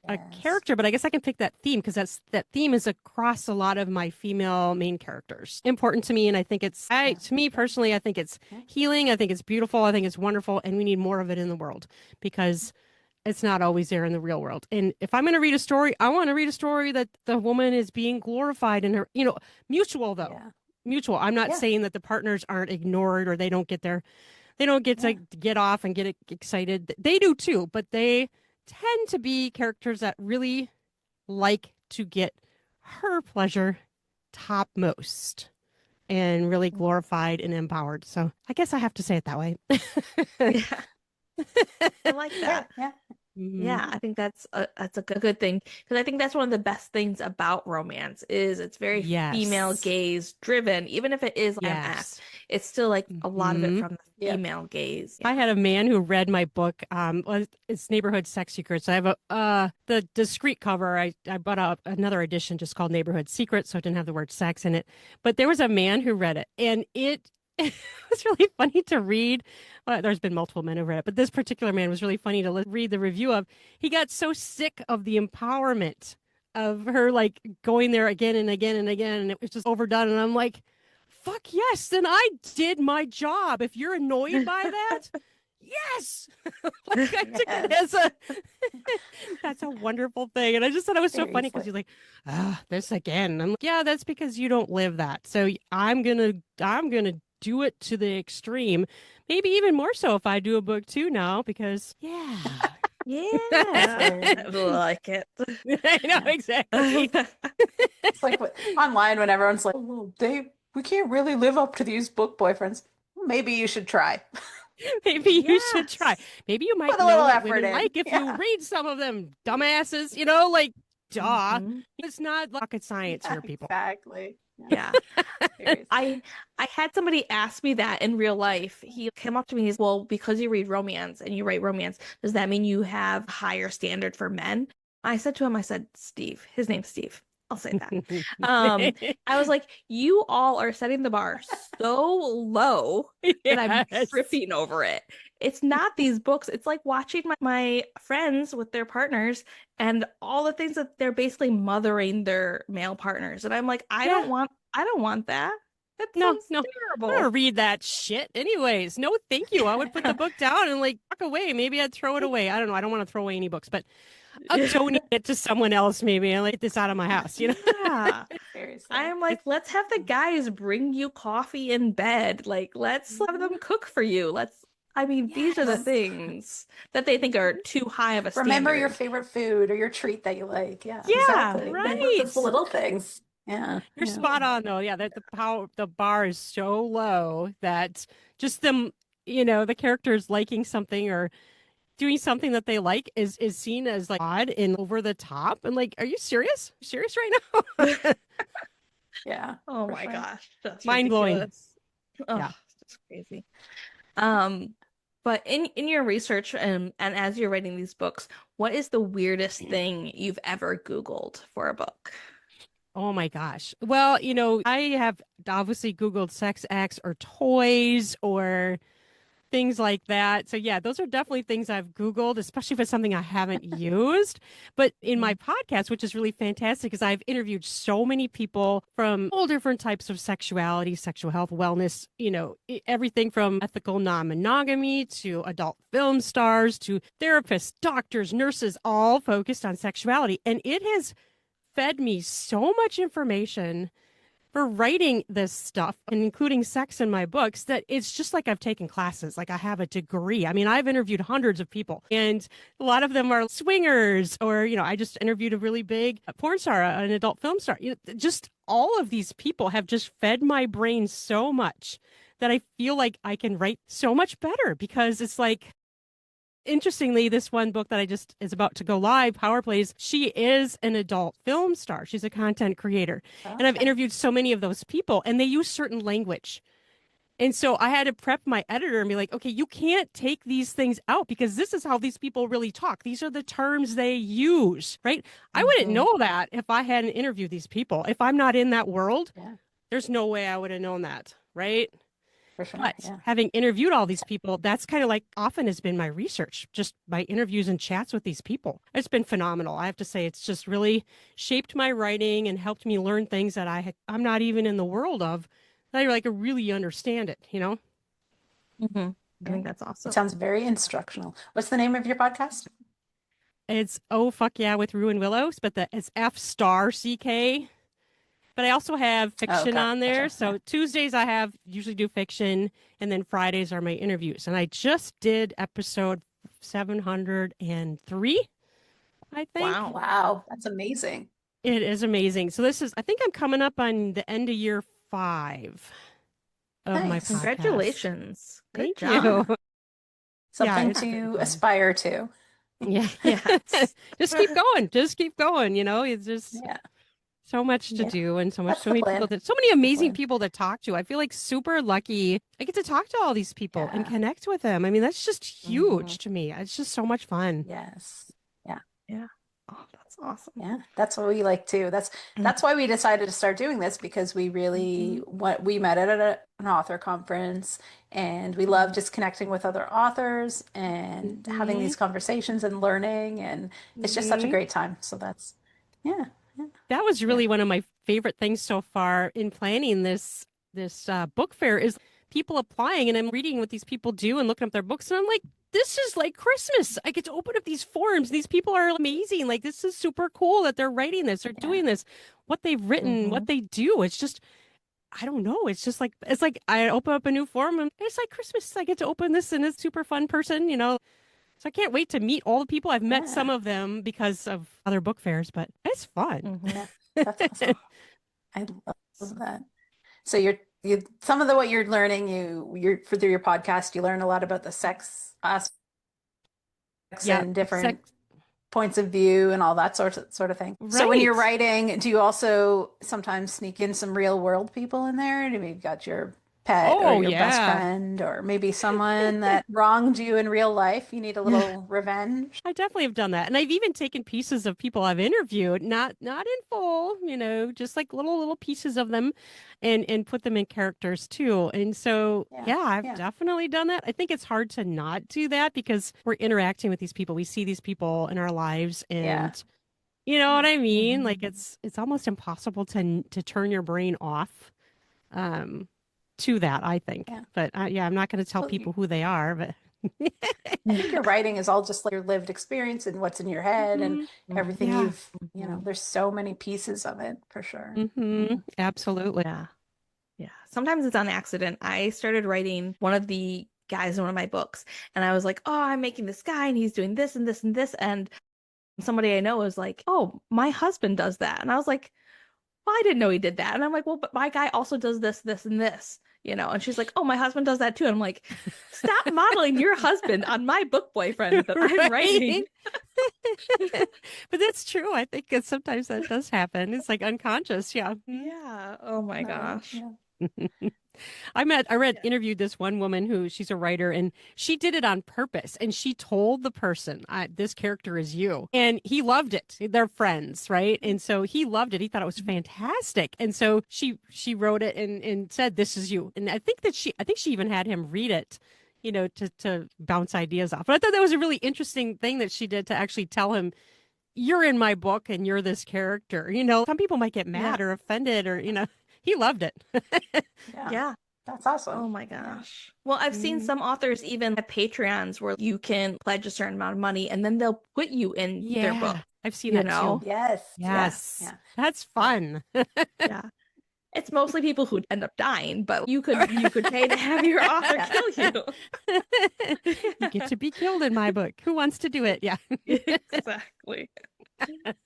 a yes. character, but I guess I can pick that theme because that theme is across a lot of my female main characters. Important to me, and I think Yeah. to me personally, I think it's Yeah. healing. I think it's beautiful. I think it's wonderful, and we need more of it in the world because it's not always there in the real world. And if I'm going to read a story, I want to read a story that the woman is being glorified in her, mutual though. Yeah. Mutual. I'm not Yeah. saying that the partners aren't ignored or they don't get to Yeah. get off and get excited. They do too, but they tend to be characters that really like to get her pleasure topmost and really glorified and empowered. So I guess I have to say it that way. Yeah. I like Yeah. that. Yeah. Mhm. Yeah, I think that's a good thing because I think that's one of the best things about romance is it's very female Yes. gaze driven. Even if it is MF, Yes. it's still like a lot of it Mhm. from the Yep. female gaze. I Yeah. had a man who read my book. It's Neighborhood Sex Secrets. I have the discreet cover. I bought another edition just called Neighborhood Secrets, so it didn't have the word sex in it. But there was a man who read it, and it it was really funny to read. Well, there's been multiple men who read it, but this particular man was really funny to read the review of. He got so sick of the empowerment of her like going there again and again and again, and it was just overdone. And I'm like, fuck yes, then I did my job. If you're annoyed by that, yes. Like I took it Yes. as a that's a wonderful thing. And I just thought it was so funny because Seriously. you're like, this again. I'm like, yeah, that's because you don't live that. So I'm gonna do it to the extreme. Maybe even more so if I do a book too now, because yeah. That's Yeah, I hilarious. like it. I know Yeah. exactly. It's like online when everyone's like, "Oh, we can't really live up to these book boyfriends." Maybe you should try. Maybe you should try. Yes. Maybe you might Put a know little what effort women in. like if you Yeah. read some of them, dumbasses, like, duh. Mhm. It's not rocket science Yeah, here, people. exactly. Yeah. Yeah. Seriously. I had somebody ask me that in real life. He came up to me, he's, well, because you read romance and you write romance, does that mean you have higher standard for men? I said to him, I said, Steve, his name's Steve. I'll say that. Um, I was like, you all are setting the bar so low that I'm Yes. tripping over it. It's not these books. It's like watching my friends with their partners and all the things that they're basically mothering their male partners. And I'm like, Yeah. I don't want that. That No, sounds no. I don't terrible. want to read that shit. Anyways, no, thank you. I would put the book down and like walk away. Maybe I'd throw it away. I don't know. I don't want to throw away any books, but I'll donate it to someone else maybe and like get this out of my house, you know? Yeah. Seriously. I'm like, let's have the guys bring you coffee in bed. Like, let's have them cook for you. I mean, these are the Yes. things that they think are too high of a Remember your standard. favorite food or your treat that you like. Yeah, Yeah, exactly. It's the right. little things. Yeah, You're yeah. spot on though. Yeah, that the bar is so low that just them, the characters liking something or doing something that they like is seen as like odd and over the top. And like, are you serious? Serious right now? Yeah, Oh for my sure. gosh, that's Mind blowing. ridiculous. Oh, Yeah. it's crazy. Um, but in your research and as you're writing these books, what is the weirdest thing you've ever Googled for a book? Oh my gosh. Well, I have obviously Googled sex acts or toys or things like that. So yeah, those are definitely things I've Googled, especially if it's something I haven't used. But in my Mhm. podcast, which is really fantastic, is I've interviewed so many people from all different types of sexuality, sexual health, wellness, everything from ethical non-monogamy to adult film stars to therapists, doctors, nurses, all focused on sexuality. And it has fed me so much information for writing this stuff and including sex in my books that it's just like I've taken classes, like I have a degree. I mean, I've interviewed hundreds of people, and a lot of them are swingers, or, I just interviewed a really big porn star, an adult film star. Just all of these people have just fed my brain so much that I feel like I can write so much better because it's like, interestingly, this one book that I just is about to go live, Power Plays, she is an adult film star. She's a content creator. And I've Okay. interviewed so many of those people and they use certain language. And so I had to prep my editor and be like, okay, you can't take these things out because this is how these people really talk. These are the terms they use, right? I wouldn't Hmm. know that if I hadn't interviewed these people. If I'm not in that world, Yeah, there's no way I would have known that, right? for sure. But Yeah. having interviewed all these people, that's kind of like often has been my research, just my interviews and chats with these people. It's been phenomenal. I have to say, it's just really shaped my writing and helped me learn things that I'm not even in the world of. That I like really understand it. Hmm. I Yeah. think that's It awesome. sounds very instructional. What's the name of your podcast? It's oh fuck yeah with Ruan Willows, but it's F***CK. But I also have Oh, fiction on there. gotcha. Yeah. So Tuesdays I have usually do fiction, and then Fridays are my interviews. And I just did episode 703, I think. Wow. Wow, that's amazing. It is amazing. So I think I'm coming up on the end of year 5 of my Nice. podcast. Congratulations. Good Thank job. you. Yeah, Something it's been to fun. aspire to. Yeah. Yes. Just keep going. Just keep going. It's just Yeah. so much to Yeah. do and That's so the many people plan. that so many The amazing plan. people to talk to. I feel like super lucky. I get to talk to all these people and Yeah. connect with them. I mean, that's just Hmm. huge to me. It's just so much fun. Yes. Yeah. Yeah. Oh, that's awesome. Yeah. That's what we like too. That's why we decided to start doing this because we really Mhm. what we met at an author conference and we love just connecting with other authors and having Hmm. these conversations and learning and it's just such a Hmm. great time. So that's yeah. Yeah. That was Yeah. really one of my favorite things so far in planning this book fair is people applying, and I'm reading what these people do and looking up their books, and I'm like, this is like Christmas. I get to open up these forums. These people are amazing. Like, this is super cool that they're writing this, they're Yeah. doing this, what they've written, Hmm. what they do. It's just, I don't know. It's like I open up a new forum and it's like Christmas. I get to open this and it's super fun person. So I can't wait to meet all the people. I've met some Yeah. of them because of other book fairs, but it's fun. Mhm. Yeah. That's awesome. I love that. So you some of the what you're learning you're for through your podcast you learn a lot about the sex aspects Yeah, and different sex, points of view and all that sort of thing. So when you're right. writing, do you also sometimes sneak in some real world people in there? Do you got your pet or Oh your best yeah. friend or maybe someone that wronged you in real life? You need a little revenge? I definitely have done that. And I've even taken pieces of people I've interviewed, not in full, just like little pieces of them and put them in characters too. And so, Yeah. yeah, I've Yeah. definitely done that. I think it's hard to not do that because we're interacting with these people. We see these people in our lives Yeah. and you know what Yeah. I mean? Hmm. Like it's almost impossible to turn your brain off to that, I think. Yeah. But yeah, I'm not going to tell Well, people who they are, but I think your writing is all just like your lived experience and what's in your head and Mhm. everything Yeah. there's so many pieces of it for sure. Absolutely. Yeah. Yeah. Sometimes it's on accident. I started writing one of the guys in one of my books, and I was like, oh, I'm making this guy, and he's doing this and this and this. And somebody I know was like, oh, my husband does that. And I was like, well, I didn't know he did that. And I'm like, well, but my guy also does this, this, and this, you know? And she's like, oh, my husband does that too. And I'm like, stop modeling your husband on my book boyfriend that I'm writing. Right? But that's true. I think sometimes that does happen. It's like unconscious. Yeah. Yeah. Oh my Right. gosh. Yeah. Interviewed this one woman who she's a writer and she did it on purpose. And she told the person, this character is you. And he loved it. They're friends, right? And so he loved it. He thought it was fantastic. And so she wrote it and said, this is you. And I think she even had him read it, to bounce ideas off. But I thought that was a really interesting thing that she did to actually tell him, you're in my book and you're this character. Some people might get mad or offended or, he loved it. Yeah. Yeah. That's awesome. Oh my Yeah. gosh. Well, I've seen some authors even have Patreons where you can pledge a certain amount of money and then they'll put you in their book, Yeah, I've seen you that know? too. Yes. Yes. Yeah. That's fun. Yeah. It's mostly people who end up dying, but you could pay to have your author kill you. You get to be killed in my book. Who wants to do it? Yeah. Exactly. That's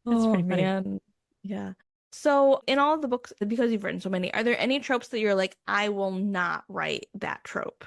Oh pretty funny. man. Yeah. So in all of the books, because you've written so many, are there any tropes that you're like, I will not write that trope?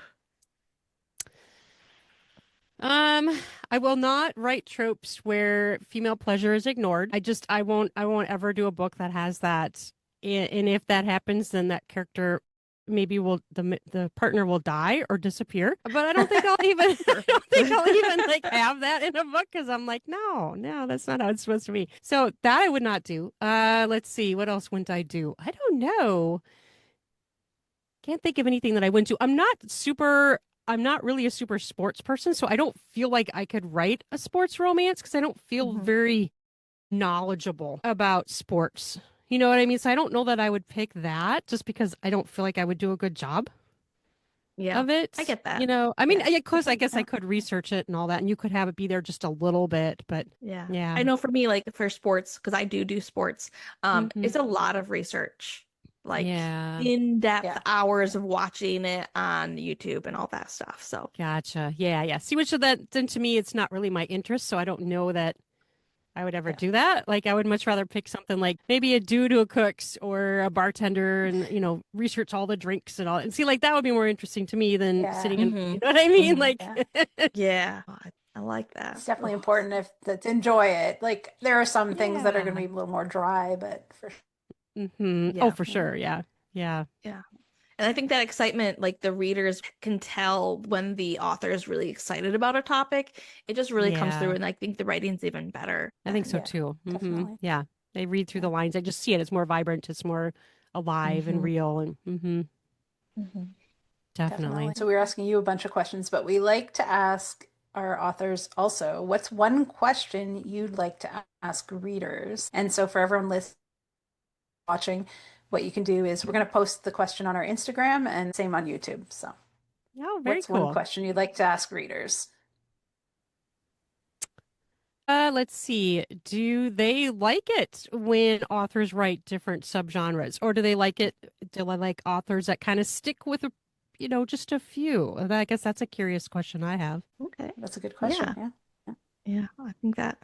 I will not write tropes where female pleasure is ignored. I won't ever do a book that has that. And if that happens, then that character maybe the partner will die or disappear. But I don't think I'll even I don't think I'll even like have that in a book because I'm like, no, that's not how it's supposed to be. So that I would not do. Let's see, what else wouldn't I do? I don't know. Can't think of anything that I wouldn't do. I'm not really a super sports person, so I don't feel like I could write a sports romance because I don't feel very knowledgeable about sports. You know what I mean? So I don't know that I would pick that just because I don't feel like I would do a good job Yeah, of it. I get that. I mean, Yeah. of course, I guess I could research it and all that, and you could have it be there just a little bit, but Yeah. yeah. I know for me, like for sports, because I do sports, it's a lot of research, like Yeah. in-depth Yeah. hours of watching it on YouTube and all that stuff. So Gotcha. Yeah. See, which of that, then to me, it's not really my interest, so I don't know that I would ever do that. Like, I would much rather pick something like maybe a dude who cooks or a bartender and, research all the drinks and all. And see, like, that would be more interesting to me than Yeah. sitting in, you know what I mean? Like, Yeah. yeah, I like that. It's definitely important to enjoy it. Like there are some things that are going to Yeah. be a little more dry, but for Oh, Yeah. for sure. Yeah. Yeah. And I think that excitement, like the readers can tell when the author is really excited about a topic. It just really comes through, Yeah. and I think the writing's even better. I think so yeah, too. definitely. Yeah. They read through the lines. I just see it. It's more vibrant. It's more alive and real. And Definitely. definitely. So we were asking you a bunch of questions, but we like to ask our authors also, what's one question you'd like to ask readers? And so for everyone listening, watching, what you can do is we're going to post the question on our Instagram and same on YouTube. So Oh, very what's one cool. question you'd like to ask readers? Let's see. Do they like it when authors write different subgenres, or do they like it? Do they like authors that kind of stick with, just a few? I guess that's a curious question I have. Okay. That's a good question. Yeah. Yeah. Yeah, I think that.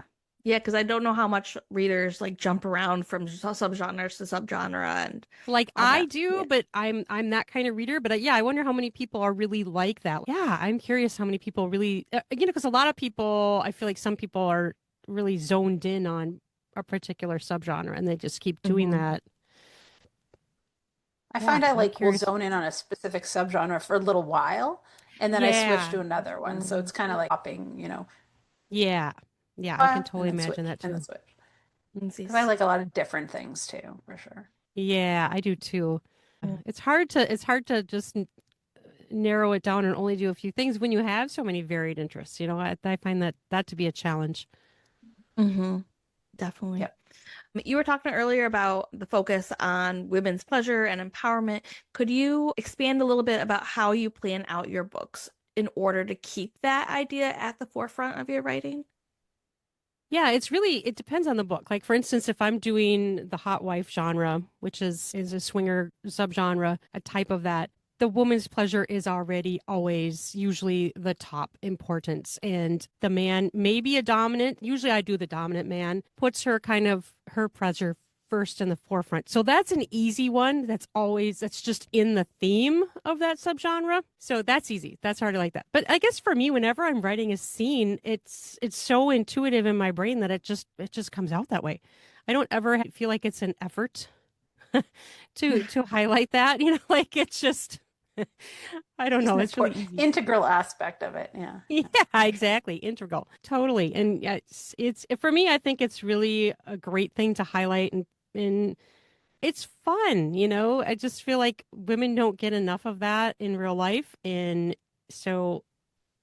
Yeah, because I don't know how much readers like jump around from subgenres to subgenre and Like all I that. do, Yeah. but I'm that kind of reader. But yeah, I wonder how many people are really like that. Yeah, I'm curious how many people really, because a lot of people, I feel like some people are really zoned in on a particular subgenre and they just keep doing that. I Yeah, find I I'm like will curious. zone in on a specific subgenre for a little while and then I switch Yeah, to another one. So it's kind of like hopping, yeah, yeah. I can and totally then switch imagine that and then too. switch. Let's see. Because I like a lot of different things too, for sure. Yeah, I do too. Yeah. It's hard to just narrow it down and only do a few things when you have so many varied interests. I find that to be a challenge. Mm-hmm. Definitely. Yep. You were talking earlier about the focus on women's pleasure and empowerment. Could you expand a little bit about how you plan out your books in order to keep that idea at the forefront of your writing? Yeah, it depends on the book. Like for instance, if I'm doing the hot wife genre, which is a swinger subgenre, a type of that, the woman's pleasure is already always usually the top importance. And the man may be a dominant, usually I do the dominant man, puts her pleasure first in the forefront. So that's an easy one. That's just in the theme of that subgenre. So that's easy. That's hard to like that. But I guess for me, whenever I'm writing a scene, it's so intuitive in my brain that it just comes out that way. I don't ever feel like it's an effort to highlight that, like it's just I don't Just know. an It's really important easy. integral aspect of it. Yeah. Yeah, exactly. Integral. Totally. And yeah, it's for me, I think it's really a great thing to highlight and it's fun, I just feel like women don't get enough of that in real life. And so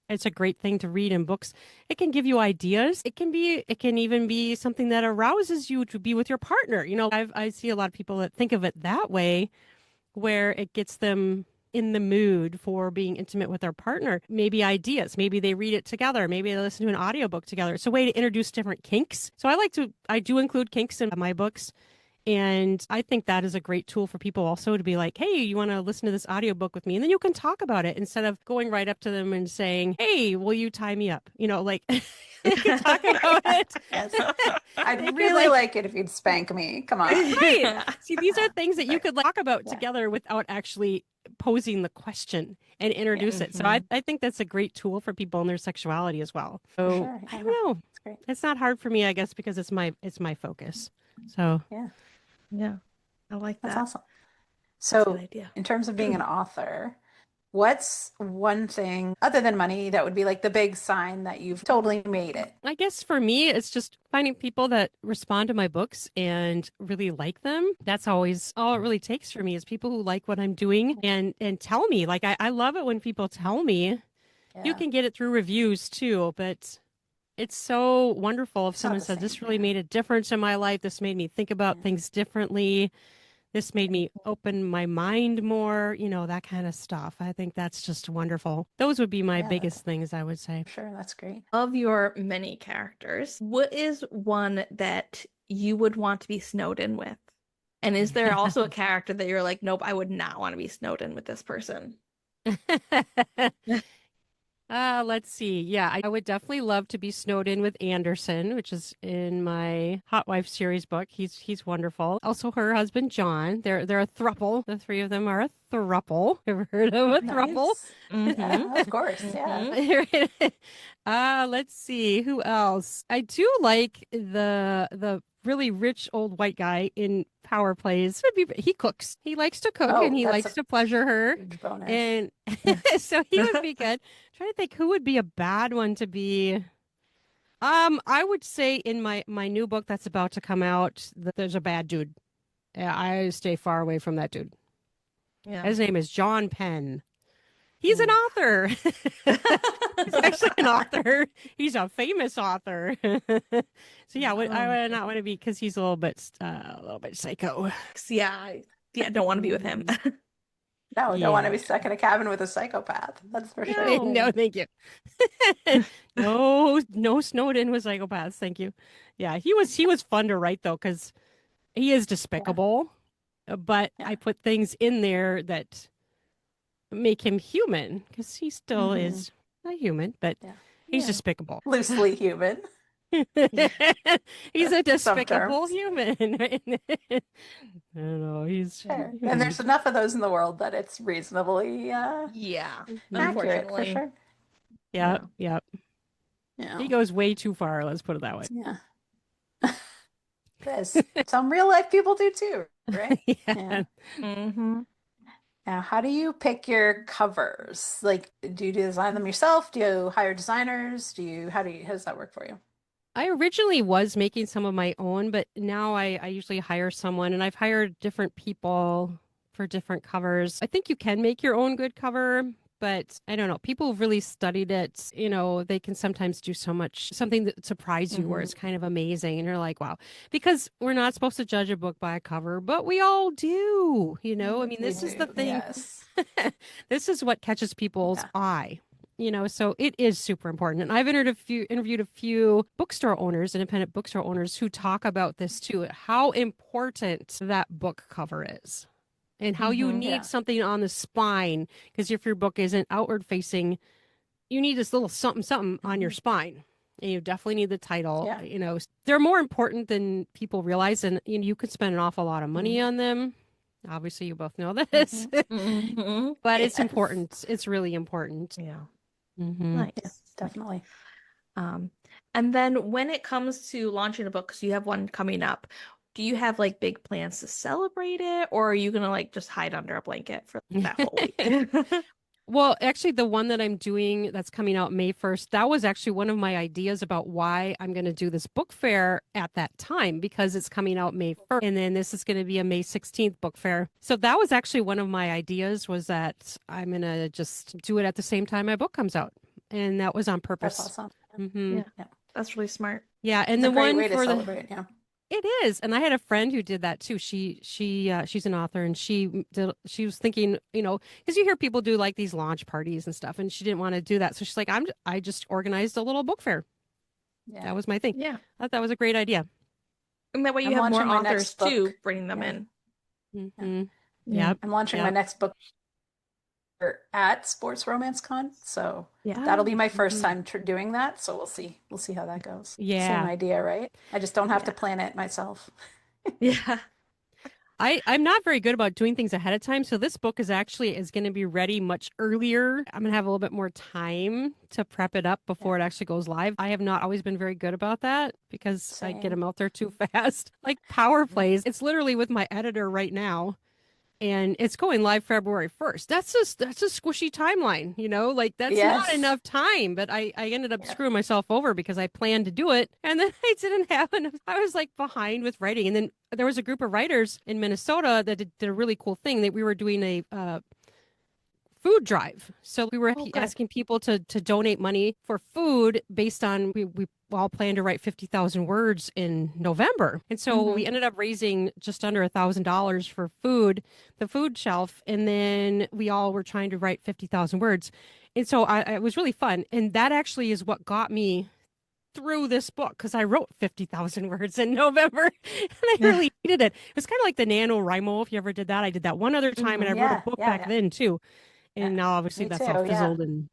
it's a great thing to read in books. It can give you ideas. It can even be something that arouses you to be with your partner. I see a lot of people that think of it that way where it gets them in the mood for being intimate with their partner. Maybe ideas. Maybe they read it together. Maybe they listen to an audiobook together. It's a way to introduce different kinks. So I do include kinks in my books. And I think that is a great tool for people also to be like, hey, you want to listen to this audiobook with me? And then you can talk about it instead of going right up to them and saying, hey, will you tie me up? Like they can talk about it. Yes. They I'd could really like it if you'd spank me. Come on. right. See, these are things that you Right. could talk about Yeah. together without actually posing the question and Yeah. introduce it. So I think that's a great tool for people in their sexuality as well. For So sure. I Yeah. don't know. That's great. It's not hard for me, I guess, because it's my focus. So Yeah. Yeah, I like That's that. awesome. That's a good So, idea. in terms of being an author, what's one thing other than money that would be like the big sign that you've totally made it? I guess for me, it's just finding people that respond to my books and really like them. That's always all it really takes for me is people who like what I'm doing and tell me. Like I love it when people tell me. You Yeah. can get it through reviews too, but it's so wonderful if It's not someone the says, same. this really Yeah. made a difference in my life. This made me think about Yeah. things differently. This made me open my mind more, that kind of stuff. I think that's just wonderful. Those would be my Yeah, that's biggest things, I would say. for sure. That's great. Of your many characters, what is one that you would want to be snowed in with? And is there also a character that you're like, nope, I would not want to be snowed in with this person? Let's see. Yeah, I would definitely love to be snowed in with Anderson, which is in my Hot Wife series book. He's wonderful. Also, her husband John. They're a thruple. The three of them are a thruple. Ever heard of a thruple? Nice. Mm-hmm. Yeah, of course. Yeah. Mm-hmm. Let's see who else. I do like the really rich old white guy in Power Plays. He cooks. He likes to cook and Oh, he that's likes a to pleasure her. huge bonus. And so he would be good. Trying to think who would be a bad one to be. I would say in my new book that's about to come out that there's a bad dude. Yeah, I stay far away from that dude. Yeah. His name is John Penn. He's an Ooh. author. He's actually an author. He's a famous author. So yeah, I would not want to be because he's a little bit psycho. Don't want to be with him. No, don't want to Yeah. be stuck in a cabin with a psychopath. That's for sure. No. No, thank you. No snowed in with psychopaths. Thank you. Yeah, he was fun to write though because he is Yeah. despicable, but Yeah. I put things in there that make him human because he still Mhm. is a human, but Yeah. he's Yeah. despicable. Loosely human. He's a Some despicable terms. human. I don't know. He's Sure. And there's enough of those in the world that it's reasonably Yeah. accurate for Unfortunately. sure. yeah, Yeah. yeah. Yeah. He goes way too far. Let's put it that way. Yeah. This some real life people do too, right? Yeah. Yeah. Mm-hmm. Now, how do you pick your covers? Like, do you design them yourself? Do you hire designers? How does that work for you? I originally was making some of my own, but now I usually hire someone, and I've hired different people for different covers. I think you can make your own good cover, but I don't know. People who've really studied it, they can sometimes do something that surprise you where it's kind of amazing. And you're like, wow, because we're not supposed to judge a book by a cover, but we all do, I mean, We this is the do. thing. Yes. This is what catches people's Yeah. eye. So it is super important. And I've interviewed a few bookstore owners, independent bookstore owners, who talk about this too, how important that book cover is and how you need Yeah. something on the spine. Because if your book isn't outward facing, you need this little something, something on your spine. And you definitely need the title. Yeah. They're more important than people realize. And you could spend an awful lot of money on them. Obviously, you both know this, but it's Yes. important. It's really important. Yeah. Mhm. Yes, definitely. And then when it comes to launching a book, because you have one coming up, do you have like big plans to celebrate it, or are you gonna like just hide under a blanket for that whole week? Well, actually, the one that I'm doing that's coming out May 1st, that was actually one of my ideas about why I'm going to do this book fair at that time, because it's coming out May 1st. And then this is going to be a May 16th book fair. So that was actually one of my ideas, was that I'm going to just do it at the same time my book comes out. And that was on purpose. That's awesome. Mm-hmm. Yeah, that's really smart. Yeah. And It's the a great one way to for celebrate. Yeah. It is. And I had a friend who did that too. She's an author, and she was thinking, because you hear people do like these launch parties and stuff, and she didn't want to do that. So she's like, I just organized a little book fair. Yeah. That was my thing. Yeah. I thought that was a great idea. And that way you I'm have more launching my authors next book. too, bringing them Yeah. in. Mm-hmm. Yeah. Yep. I'm launching my next book at Sports Romance Con, so Yeah. that'll be my first time doing that. So we'll see how that goes. Yeah. Same idea, right? I just don't have to plan it myself. Yeah. I'm not very good about doing things ahead of time. So this book is going to be ready much earlier. I'm going to have a little bit more time to prep it up before it actually goes live. I have not always been very good about that because I get them out there too fast. Like Power Plays, it's literally with my editor right now. And it's going live February 1st. That's a squishy timeline, like that's not enough time. But I ended up screwing myself over because I planned to do it. And then I didn't have enough. I was like behind with writing. And then there was a group of writers in Minnesota that did a really cool thing, that we were doing a food drive. So we were asking people to donate money for food based on, we all planned to write 50,000 words in November. And so we ended up raising just under $1,000 for food, the food shelf. And then we all were trying to write 50,000 words. And so it was really fun. And that actually is what got me through this book, because I wrote 50,000 words in November and I really needed it. It was kind of like the NaNoWriMo, if you ever did that. I did that one other time, and I wrote a book back then too. And now obviously that's all fizzled and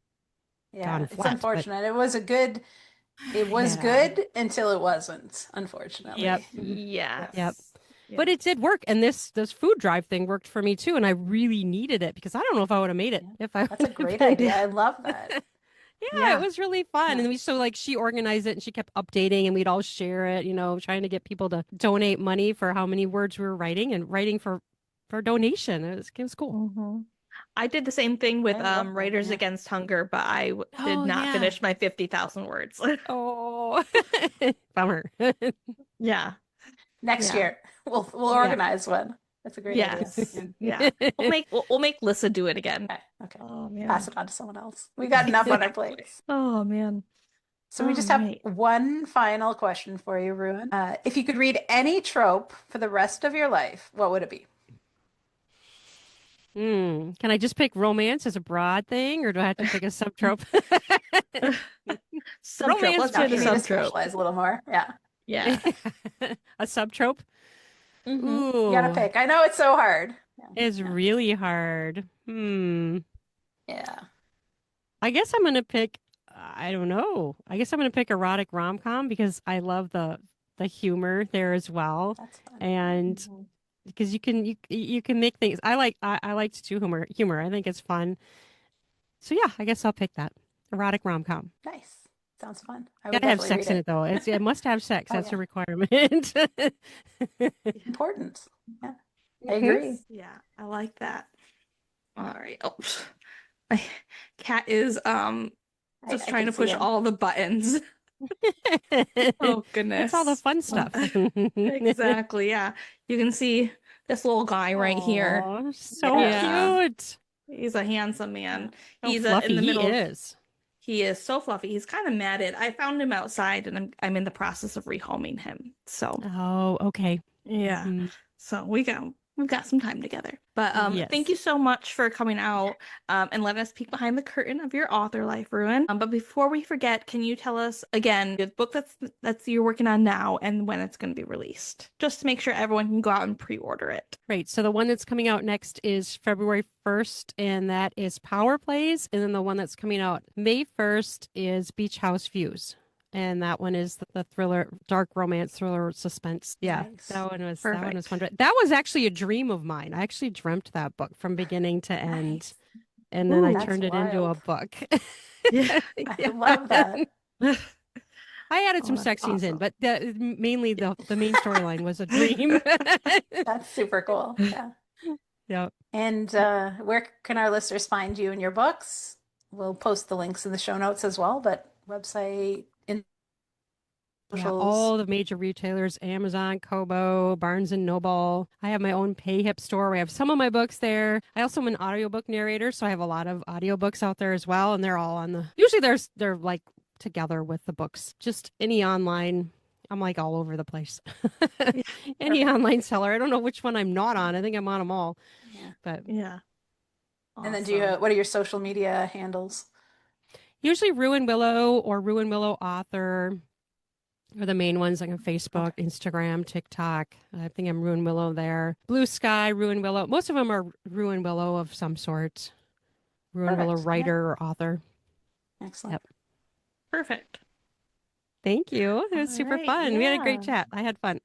gone flat. It's unfortunate. It was good until it wasn't, unfortunately. Yep. Yes. Yep. But it did work. And this food drive thing worked for me too. And I really needed it, because I don't know if I would have made it if I That's a great idea. I love that. Yeah, it was really fun. And she organized it and she kept updating, and we'd all share it, trying to get people to donate money for how many words we were writing, and writing for donation. It was cool. I did the same thing with Writers Against Hunger, but I did not finish my 50,000 words. Oh, bummer. Yeah. Next year we'll organize one. That's a great idea. Yeah. We'll make Lissa do it again. Okay. Oh man. Pass it on to someone else. We got enough on our plates. Oh man. So we just have one final question for you, Ruan. If you could read any trope for the rest of your life, what would it be? Can I just pick romance as a broad thing, or do I have to pick a subtrope? Subtrope. Let's do the subtrope. Specialize a little more. Yeah. Yeah. A subtrope. Ooh, you gotta pick. I know it's so hard. It's really hard. Yeah. I guess I'm gonna pick. I don't know. I guess I'm gonna pick erotic romcom, because I love the humor there as well. That's fun. And because you can make things. I like to do humor. I think it's fun. So yeah, I guess I'll pick that erotic romcom. Nice. Sounds fun. I would Gotta have definitely sex in it though. It must have sex. That's a requirement. Important. Yeah, I agree. Yeah, I like that. All right. Oh, my cat is just trying to push all the buttons. Oh goodness. It's all the fun stuff. Exactly. Yeah. You can see this little guy right here. So cute. He's a handsome man. How He's in fluffy the he middle of, is. he is so fluffy. He's kind of matted. I found him outside and I'm in the process of rehoming him. So Oh, okay. yeah. Hmm. So we've got some time together. But thank Yes. you so much for coming out and letting us peek behind the curtain of your author life, Ruin. But before we forget, can you tell us again the book that's you're working on now and when it's going to be released? Just to make sure everyone can go out and pre-order it. Great. So the one that's coming out next is February 1st, and that is Power Plays. And then the one that's coming out May 1st is Beach House Views. And that one is the thriller, dark romance thriller suspense. Yeah, Nice. that one was Perfect. fun. That was actually a dream of mine. I actually dreamt that book from beginning to end, Nice. and then I Ooh. That's turned it into a wild. book. Yeah. I Yeah. love that. I added Oh, some that's sex scenes in, awesome. but mainly the main storyline was a dream. That's super cool. Yeah. Yeah. And where can our listeners find you and your books? We'll post the links in the show notes as well, but website, in Yeah, socials. all the major retailers, Amazon, Kobo, Barnes and Noble. I have my own PayHip store. I have some of my books there. I also am an audiobook narrator, so I have a lot of audiobooks out there as well, and they're all on the usually they're like together with the books. Just any online, I'm like all over the place. Yeah. Any Perfect. online seller. I don't know which one I'm not on. I think I'm on them all. Yeah. But Yeah. And then Awesome. what are your social media handles? usually Ruan Willow or Ruan Willow author are the main ones, like on Facebook, Okay. Instagram, TikTok. I think I'm Ruan Willow there. Blue Sky, Ruan Willow. Most of them are Ruan Willow of some sort. Ruan Willow Perfect. Yeah. writer or author. Excellent. Yep. Perfect. Thank you. It All was super right. fun. We had a great Yeah. chat. I had fun.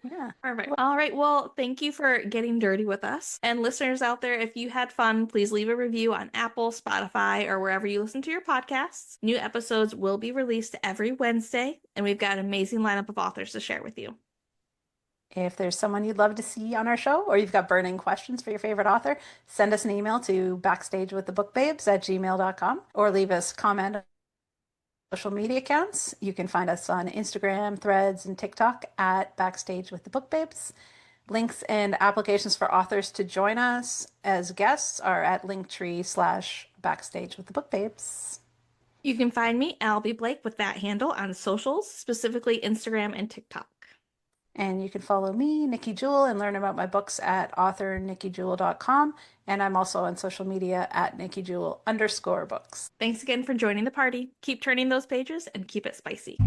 Yeah. Perfect. All right. Well, thank you for getting dirty with us. And listeners out there, if you had fun, please leave a review on Apple, Spotify, or wherever you listen to your podcasts. New episodes will be released every Wednesday, and we've got an amazing lineup of authors to share with you. If there's someone you'd love to see on our show, or you've got burning questions for your favorite author, send us an email to backstagewiththebookbabes@gmail.com or leave us a comment on social media accounts. You can find us on Instagram, Threads, and TikTok at Backstage with the Book Babes. Links and applications for authors to join us as guests are at linktree/backstage with the book babes. You can find me, Alby Blake, with that handle on socials, specifically Instagram and TikTok. And you can follow me, Nikki Jewell, and learn about my books at authornikkijewell.com. And I'm also on social media at NikkiJewell_books. Thanks again for joining the party. Keep turning those pages and keep it spicy.